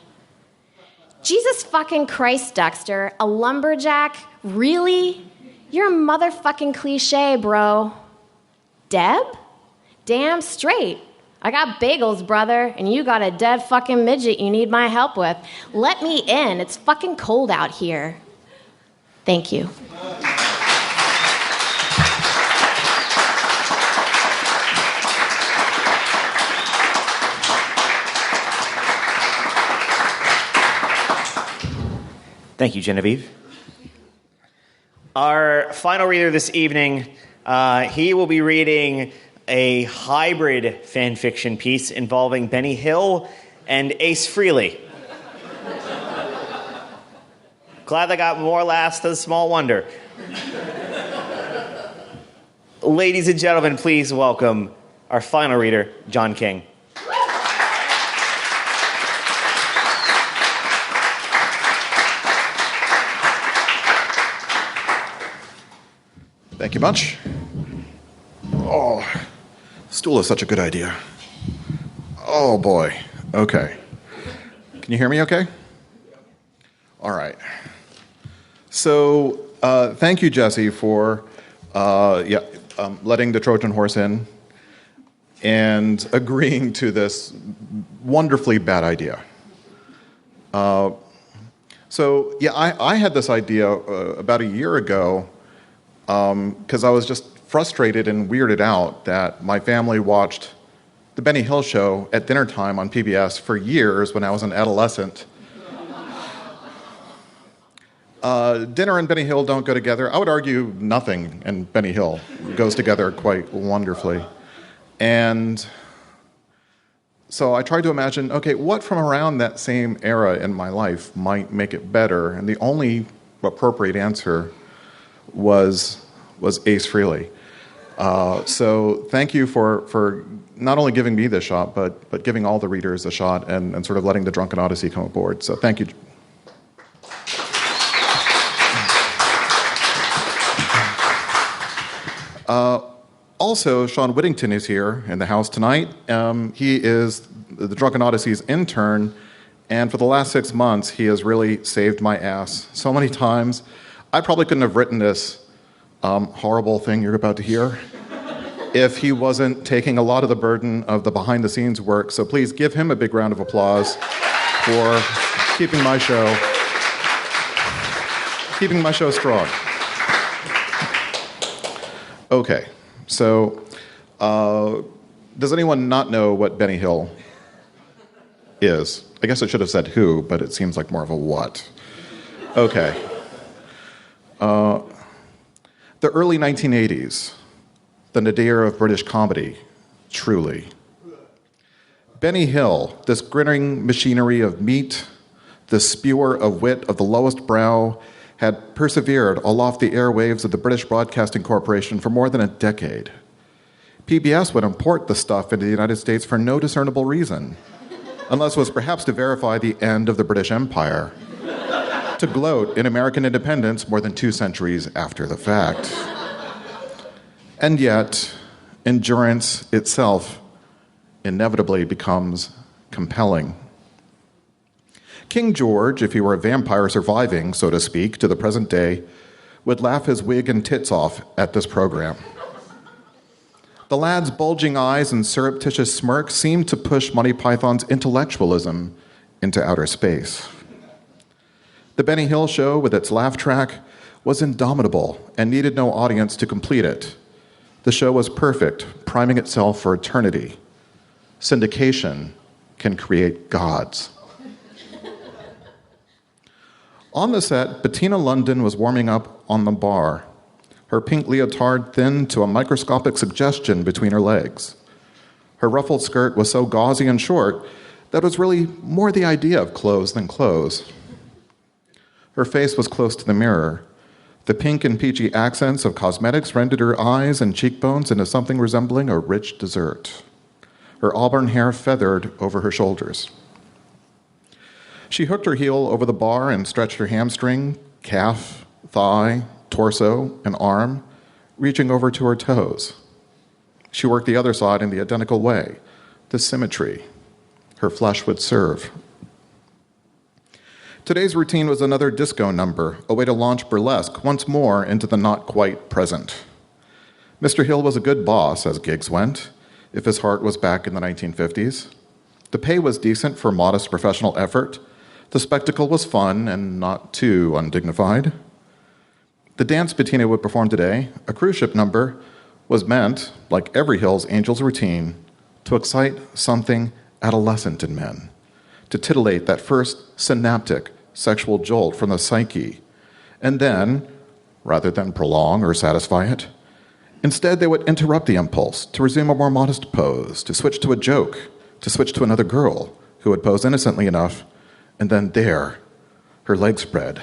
Jesus fucking Christ, Dexter, a lumberjack? Really? You're a motherfucking cliche, bro. Deb? Damn straight. I got bagels, brother, and you got a dead fucking midget you need my help with. Let me in. It's fucking cold out here. Thank you. Thank you, Genevieve. Our final reader this evening, he will be reading a hybrid fan fiction piece involving Benny Hill and Ace Frehley. Glad I got more laughs than small wonder. Ladies and gentlemen, please welcome our final reader, John King. Thank you much. Oh, stool is such a good idea. Oh boy. Okay. Can you hear me okay? All right. So, thank you, Jesse, for letting the Trojan horse in and agreeing to this wonderfully bad idea. I had this idea about a year ago because I was just frustrated and weirded out that my family watched the Benny Hill Show at dinner time on PBS for years when I was an adolescent. Dinner and Benny Hill don't go together. I would argue nothing and Benny Hill goes together quite wonderfully. And so I tried to imagine, okay, what from around that same era in my life might make it better? And the only appropriate answer was Ace Frehley. So thank you for not only giving me this shot, but giving all the readers a shot and sort of letting the Drunken Odyssey come aboard. So thank you. Also, Sean Whittington is here in the house tonight. He is the Drunken Odyssey's intern, and for the last 6 months, he has really saved my ass so many times. I probably couldn't have written this horrible thing you're about to hear if he wasn't taking a lot of the burden of the behind-the-scenes work. So please give him a big round of applause for keeping my show strong. Okay, so does anyone not know what Benny Hill is? I guess I should have said who, but it seems like more of a what. Okay. The early 1980s, the nadir of British comedy, truly. Benny Hill, this grinning machinery of meat, this spewer of wit of the lowest brow, had persevered aloft the airwaves of the British Broadcasting Corporation for more than a decade. PBS would import the stuff into the United States for no discernible reason, unless it was perhaps to verify the end of the British Empire, to gloat in American independence more than 2 centuries after the fact. And yet, endurance itself inevitably becomes compelling. King George, if he were a vampire surviving, so to speak, to the present day, would laugh his wig and tits off at this program. The lad's bulging eyes and surreptitious smirk seemed to push Monty Python's intellectualism into outer space. The Benny Hill Show, with its laugh track, was indomitable and needed no audience to complete it. The show was perfect, priming itself for eternity. Syndication can create gods. On the set, Bettina London was warming up on the bar, her pink leotard thinned to a microscopic suggestion between her legs. Her ruffled skirt was so gauzy and short that it was really more the idea of clothes than clothes. Her face was close to the mirror. The pink and peachy accents of cosmetics rendered her eyes and cheekbones into something resembling a rich dessert. Her auburn hair feathered over her shoulders. She hooked her heel over the bar and stretched her hamstring, calf, thigh, torso, and arm, reaching over to her toes. She worked the other side in the identical way, the symmetry her flesh would serve. Today's routine was another disco number, a way to launch burlesque once more into the not quite present. Mr. Hill was a good boss, as gigs went, if his heart was back in the 1950s. The pay was decent for modest professional effort. The spectacle was fun and not too undignified. The dance Bettina would perform today, a cruise ship number, was meant, like every Hill's Angels routine, to excite something adolescent in men, to titillate that first synaptic sexual jolt from the psyche, and then, rather than prolong or satisfy it, instead they would interrupt the impulse to resume a more modest pose, to switch to a joke, to switch to another girl who would pose innocently enough, and then there, her legs spread.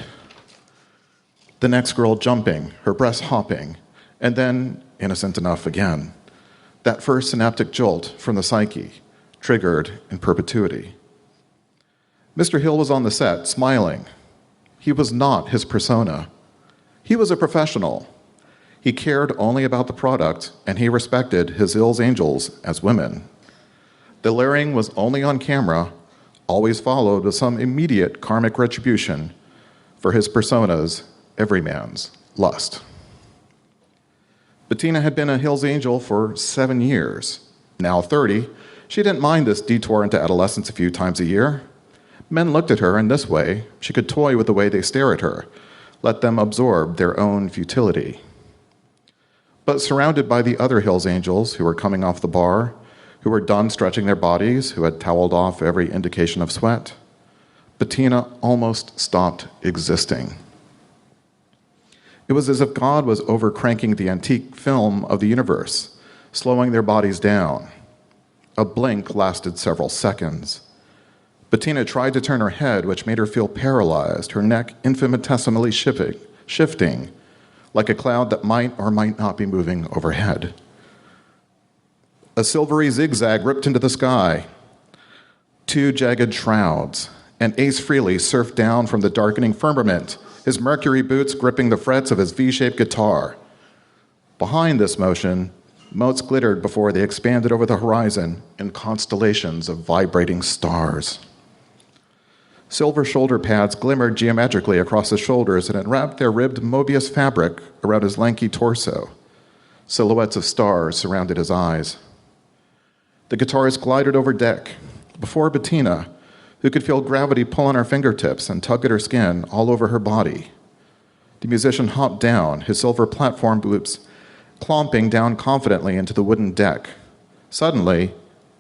The next girl jumping, her breasts hopping, and then innocent enough again. That first synaptic jolt from the psyche, triggered in perpetuity. Mr. Hill was on the set, smiling. He was not his persona. He was a professional. He cared only about the product, and he respected his Hill's Angels as women. The leering was only on camera, always followed with some immediate karmic retribution for his persona's everyman's lust. Bettina had been a Hill's Angel for 7 years. Now 30, she didn't mind this detour into adolescence a few times a year. Men looked at her in this way. She could toy with the way they stare at her, let them absorb their own futility. But surrounded by the other Hill's Angels who were coming off the bar, who were done stretching their bodies, who had toweled off every indication of sweat, Bettina almost stopped existing. It was as if God was overcranking the antique film of the universe, slowing their bodies down. A blink lasted several seconds. Bettina tried to turn her head, which made her feel paralyzed, her neck infinitesimally shifting, like a cloud that might or might not be moving overhead. A silvery zigzag ripped into the sky. 2 jagged shrouds, and Ace Frehley surfed down from the darkening firmament, his mercury boots gripping the frets of his V-shaped guitar. Behind this motion, motes glittered before they expanded over the horizon in constellations of vibrating stars. Silver shoulder pads glimmered geometrically across his shoulders and enwrapped their ribbed Mobius fabric around his lanky torso. Silhouettes of stars surrounded his eyes. The guitarist glided over deck, before Bettina, who could feel gravity pull on her fingertips and tug at her skin all over her body. The musician hopped down, his silver platform boots clomping down confidently into the wooden deck. Suddenly,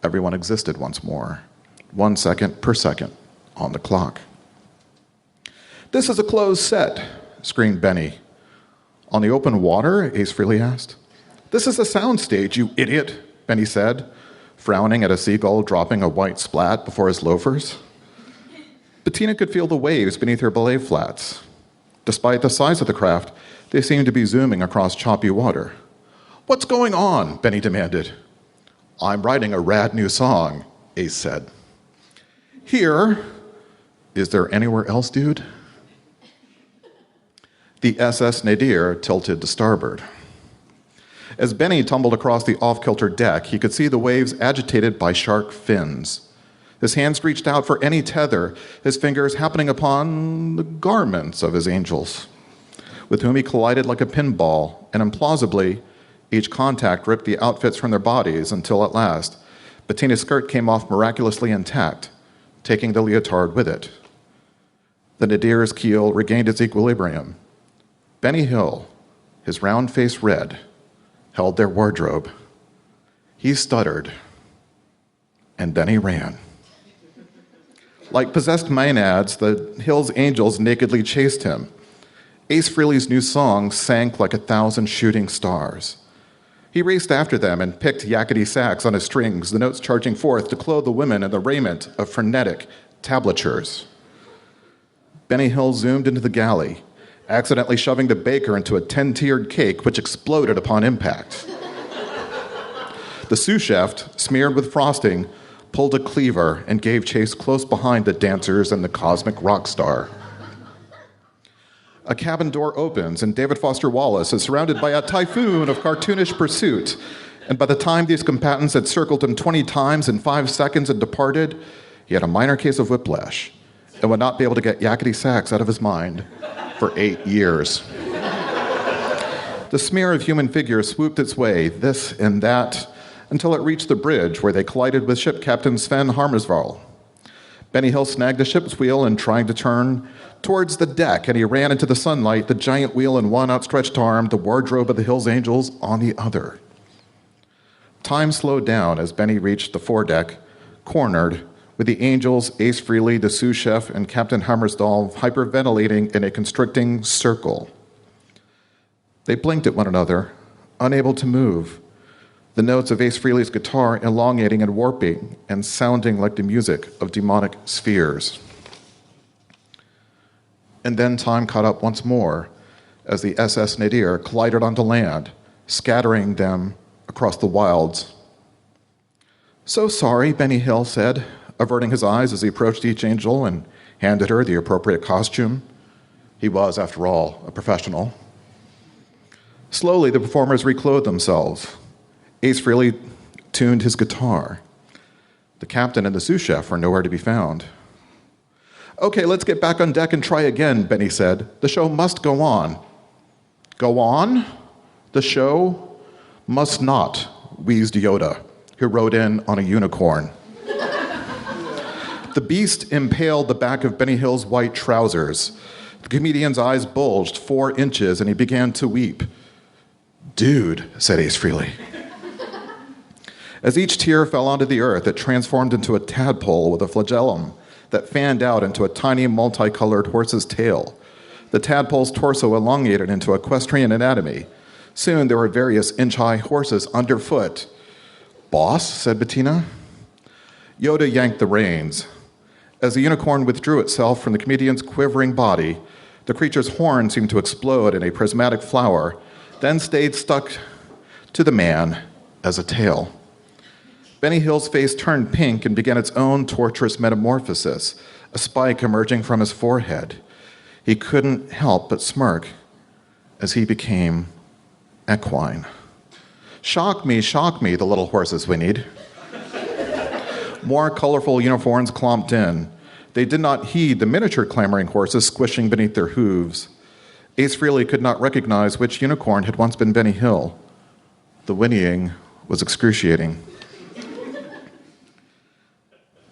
everyone existed once more, 1 second per second on the clock. "This is a closed set," screamed Benny. "On the open water?" Ace Frehley asked. "This is a soundstage, you idiot," Benny said, frowning at a seagull dropping a white splat before his loafers. Bettina could feel the waves beneath her belay flats. Despite the size of the craft, they seemed to be zooming across choppy water. "What's going on?" Benny demanded. "I'm writing a rad new song," Ace said. "Here. Is there anywhere else, dude?" The SS Nadir tilted to starboard. As Benny tumbled across the off-kilter deck, he could see the waves agitated by shark fins. His hands reached out for any tether, his fingers happening upon the garments of his angels, with whom he collided like a pinball, and implausibly, each contact ripped the outfits from their bodies until at last, Bettina's skirt came off miraculously intact, taking the leotard with it. The Nadir's keel regained its equilibrium. Benny Hill, his round face red, held their wardrobe. He stuttered, and then he ran. Like possessed maenads, the Hill's angels nakedly chased him. Ace Frehley's new song sank like 1,000 shooting stars. He raced after them and picked yakety sax on his strings, the notes charging forth to clothe the women in the raiment of frenetic tablatures. Benny Hill zoomed into the galley, accidentally shoving the baker into a 10-tiered cake which exploded upon impact. The sous chef, smeared with frosting, pulled a cleaver and gave chase close behind the dancers and the cosmic rock star. A cabin door opens, and David Foster Wallace is surrounded by a typhoon of cartoonish pursuit. And by the time these combatants had circled him 20 times in 5 seconds and departed, he had a minor case of whiplash and would not be able to get yakety sax out of his mind for 8 years. The smear of human figures swooped its way, this and that, until it reached the bridge where they collided with ship captain Sven Harmersval. Benny Hill snagged the ship's wheel and trying to turn towards the deck, and he ran into the sunlight, the giant wheel in one outstretched arm, the wardrobe of the Hill's Angels on the other. Time slowed down as Benny reached the foredeck, cornered, with the Angels, Ace Frehley, the sous chef, and Captain Hammersdahl hyperventilating in a constricting circle. They blinked at one another, unable to move, the notes of Ace Frehley's guitar elongating and warping and sounding like the music of demonic spheres. And then time caught up once more as the SS Nadir collided onto land, scattering them across the wilds. "So sorry," Benny Hill said, averting his eyes as he approached each angel and handed her the appropriate costume. He was, after all, a professional. Slowly, the performers reclothed themselves. Ace Frehley tuned his guitar. The captain and the sous chef were nowhere to be found. "Okay, let's get back on deck and try again," Benny said. "The show must go on." "Go on? The show must not," wheezed Yoda, who rode in on a unicorn. The beast impaled the back of Benny Hill's white trousers. The comedian's eyes bulged 4 inches, and he began to weep. "Dude," said Ace Frehley. As each tear fell onto the earth, it transformed into a tadpole with a flagellum that fanned out into a tiny multicolored horse's tail, The tadpole's torso elongated into equestrian anatomy. Soon there were various inch-high horses underfoot. "Boss," said Bettina. Yoda yanked the reins. As the unicorn withdrew itself from the comedian's quivering body, the creature's horn seemed to explode in a prismatic flower, then stayed stuck to the man as a tail. Benny Hill's face turned pink and began its own torturous metamorphosis, a spike emerging from his forehead. He couldn't help but smirk as he became equine. Shock me, the little horses whinnied. More colorful unicorns clomped in. They did not heed the miniature clamoring horses squishing beneath their hooves. Ace Frehley could not recognize which unicorn had once been Benny Hill. The whinnying was excruciating.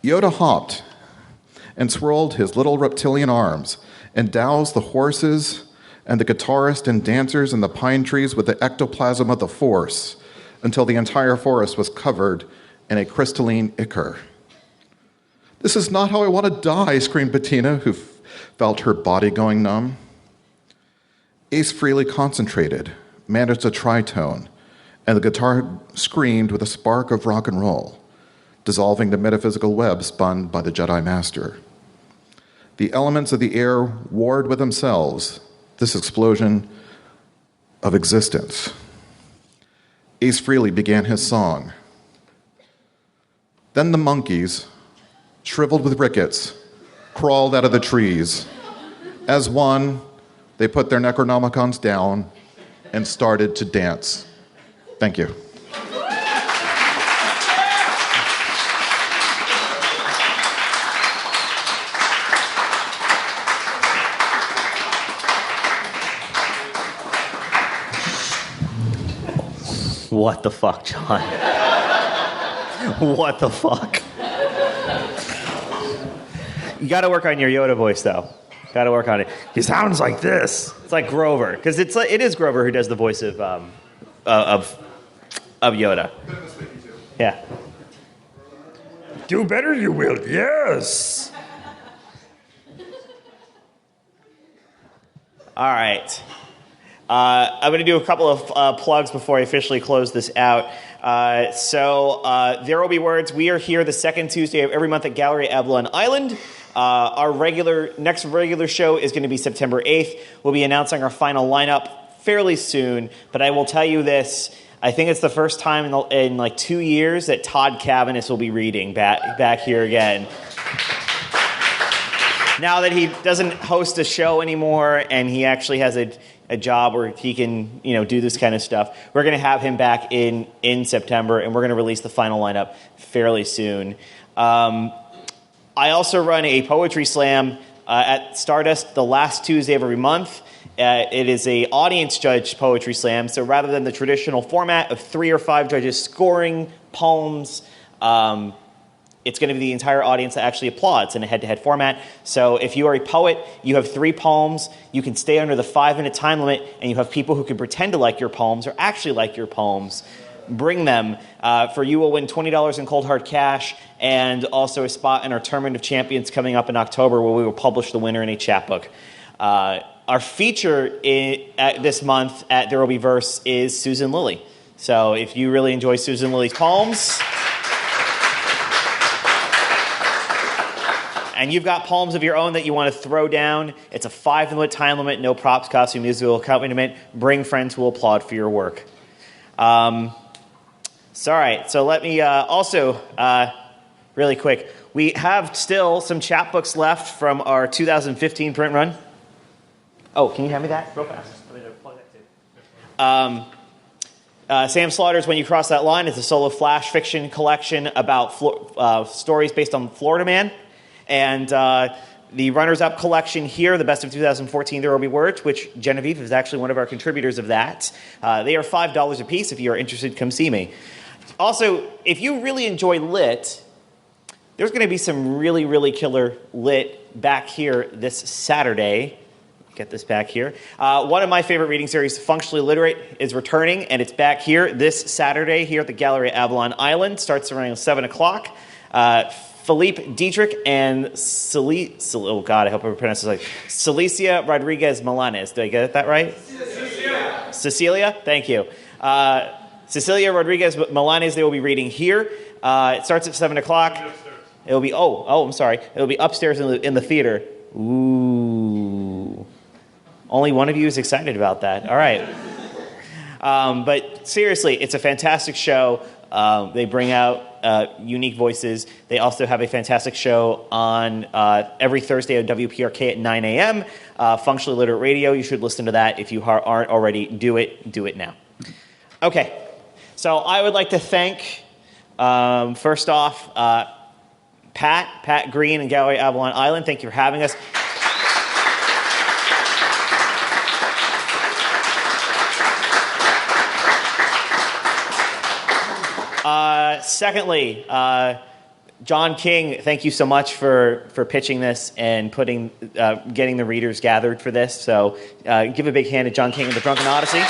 Yoda hopped and swirled his little reptilian arms and doused the horses and the guitarist and dancers in the pine trees with the ectoplasm of the Force until the entire forest was covered in a crystalline ichor. "This is not how I want to die," screamed Bettina, who felt her body going numb. Ace Frehley concentrated, managed a tritone, and the guitar screamed with a spark of rock and roll, dissolving the metaphysical web spun by the Jedi Master. The elements of the air warred with themselves, this explosion of existence. Ace Frehley began his song. Then the monkeys, shriveled with rickets, crawled out of the trees. As one, they put their Necronomicons down and started to dance. Thank you. What the fuck, John? What the fuck? You got to work on your Yoda voice, though. Got to work on it. He sounds like this. It's like Grover, because it is Grover who does the voice of Yoda. Yeah. Do better, you will. Yes. All right. I'm going to do a couple of plugs before I officially close this out. There will be words. We are here the second Tuesday of every month at Gallery Avalon Island. Our next regular show is going to be September 8th. We'll be announcing our final lineup fairly soon, but I will tell you this. I think it's the first time in like 2 years that Todd Cavanis will be reading back here again. Now that he doesn't host a show anymore and he actually has a job where he can, do this kind of stuff, we're going to have him back in September, and we're going to release the final lineup fairly soon. I also run a poetry slam at Stardust the last Tuesday of every month. It is a audience judged poetry slam, so rather than the traditional format of 3 or 5 judges scoring poems, it's going to be the entire audience that actually applauds in a head-to-head format. So if you are a poet, you have 3 poems, you can stay under the 5-minute time limit, and you have people who can pretend to like your poems or actually like your poems. Bring them. You will win $20 in cold hard cash and also a spot in our Tournament of Champions coming up in October, where we will publish the winner in a chapbook. Our feature this month at There Will Be Verse is Susan Lilly. So if you really enjoy Susan Lilly's poems, and you've got poems of your own that you want to throw down, it's a 5-minute time limit, no props, costume, musical accompaniment. Bring friends who will applaud for your work. All right, so let me also, really quick, we have still some chapbooks left from our 2015 print run. Oh, can you hand me that real fast? I'm going to plug that too. Sam Slaughter's When You Cross That Line is a solo flash fiction collection about stories based on Florida Man. And the runners-up collection here, the Best of 2014, There Will Be Words, which Genevieve is actually one of our contributors of that. They are $5 a piece. If you are interested, come see me. Also, if you really enjoy lit, there's going to be some really, really killer lit back here this Saturday. Get this back here. One of my favorite reading series, Functionally Literate, is returning, and it's back here this Saturday here at the Gallery at Avalon Island. Starts around 7 o'clock. Philippe Dietrich and oh God, I hope I pronounced this right. Celicia Rodriguez Milanes. Did I get that right? Cecilia? Thank you. Cecilia Rodriguez Milanes, they will be reading here. It starts at 7 o'clock. It'll be, I'm sorry. It'll be upstairs in the theater. Ooh. Only one of you is excited about that. All right. But seriously, it's a fantastic show. They bring out unique voices. They also have a fantastic show on every Thursday on WPRK at 9 a.m. Functionally Literate Radio. You should listen to that if you aren't already. Do it now. Okay. So I would like to thank, first off, Pat Green and Galway Avalon Island. Thank you for having us. Secondly, John King, thank you so much for pitching this and getting the readers gathered for this. So give a big hand to John King and the Drunken Odyssey.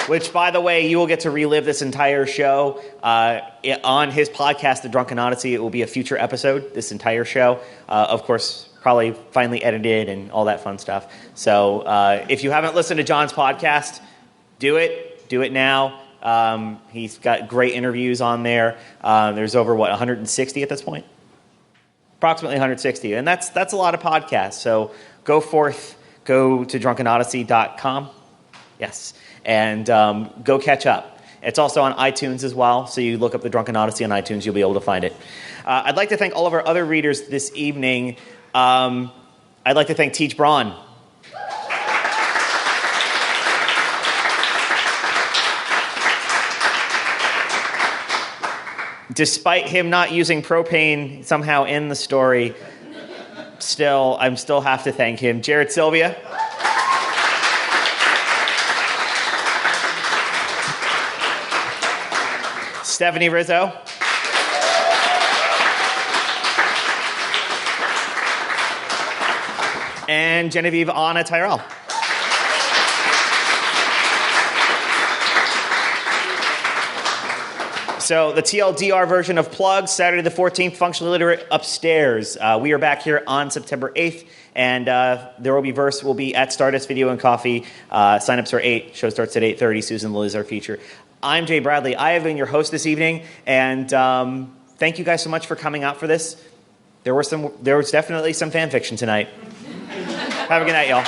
Which, by the way, you will get to relive this entire show on his podcast, The Drunken Odyssey. It will be a future episode, this entire show. Of course, probably finally edited and all that fun stuff. So if you haven't listened to John's podcast, do it. Do it now. He's got great interviews on there. There's over, 160 at this point? Approximately 160. And that's a lot of podcasts. So go forth, go to drunkenodyssey.com. Yes. And go catch up. It's also on iTunes as well, so you look up The Drunken Odyssey on iTunes, you'll be able to find it. I'd like to thank all of our other readers this evening. I'd like to thank Teach Braun. Despite him not using propane somehow in the story, I still have to thank him. Jared Sylvia. Stephanie Rizzo. And Genevieve Anna Tyrell. So the TLDR version of Plugs, Saturday the 14th, Functionally Literate upstairs. We are back here on September 8th, and There Will Be Verse will be at Stardust Video and Coffee. Sign-ups are 8. Show starts at 8:30. Susan Liz, our feature. I'm Jay Bradley. I have been your host this evening, and thank you guys so much for coming out for this. There was definitely some fan fiction tonight. Have a good night, y'all.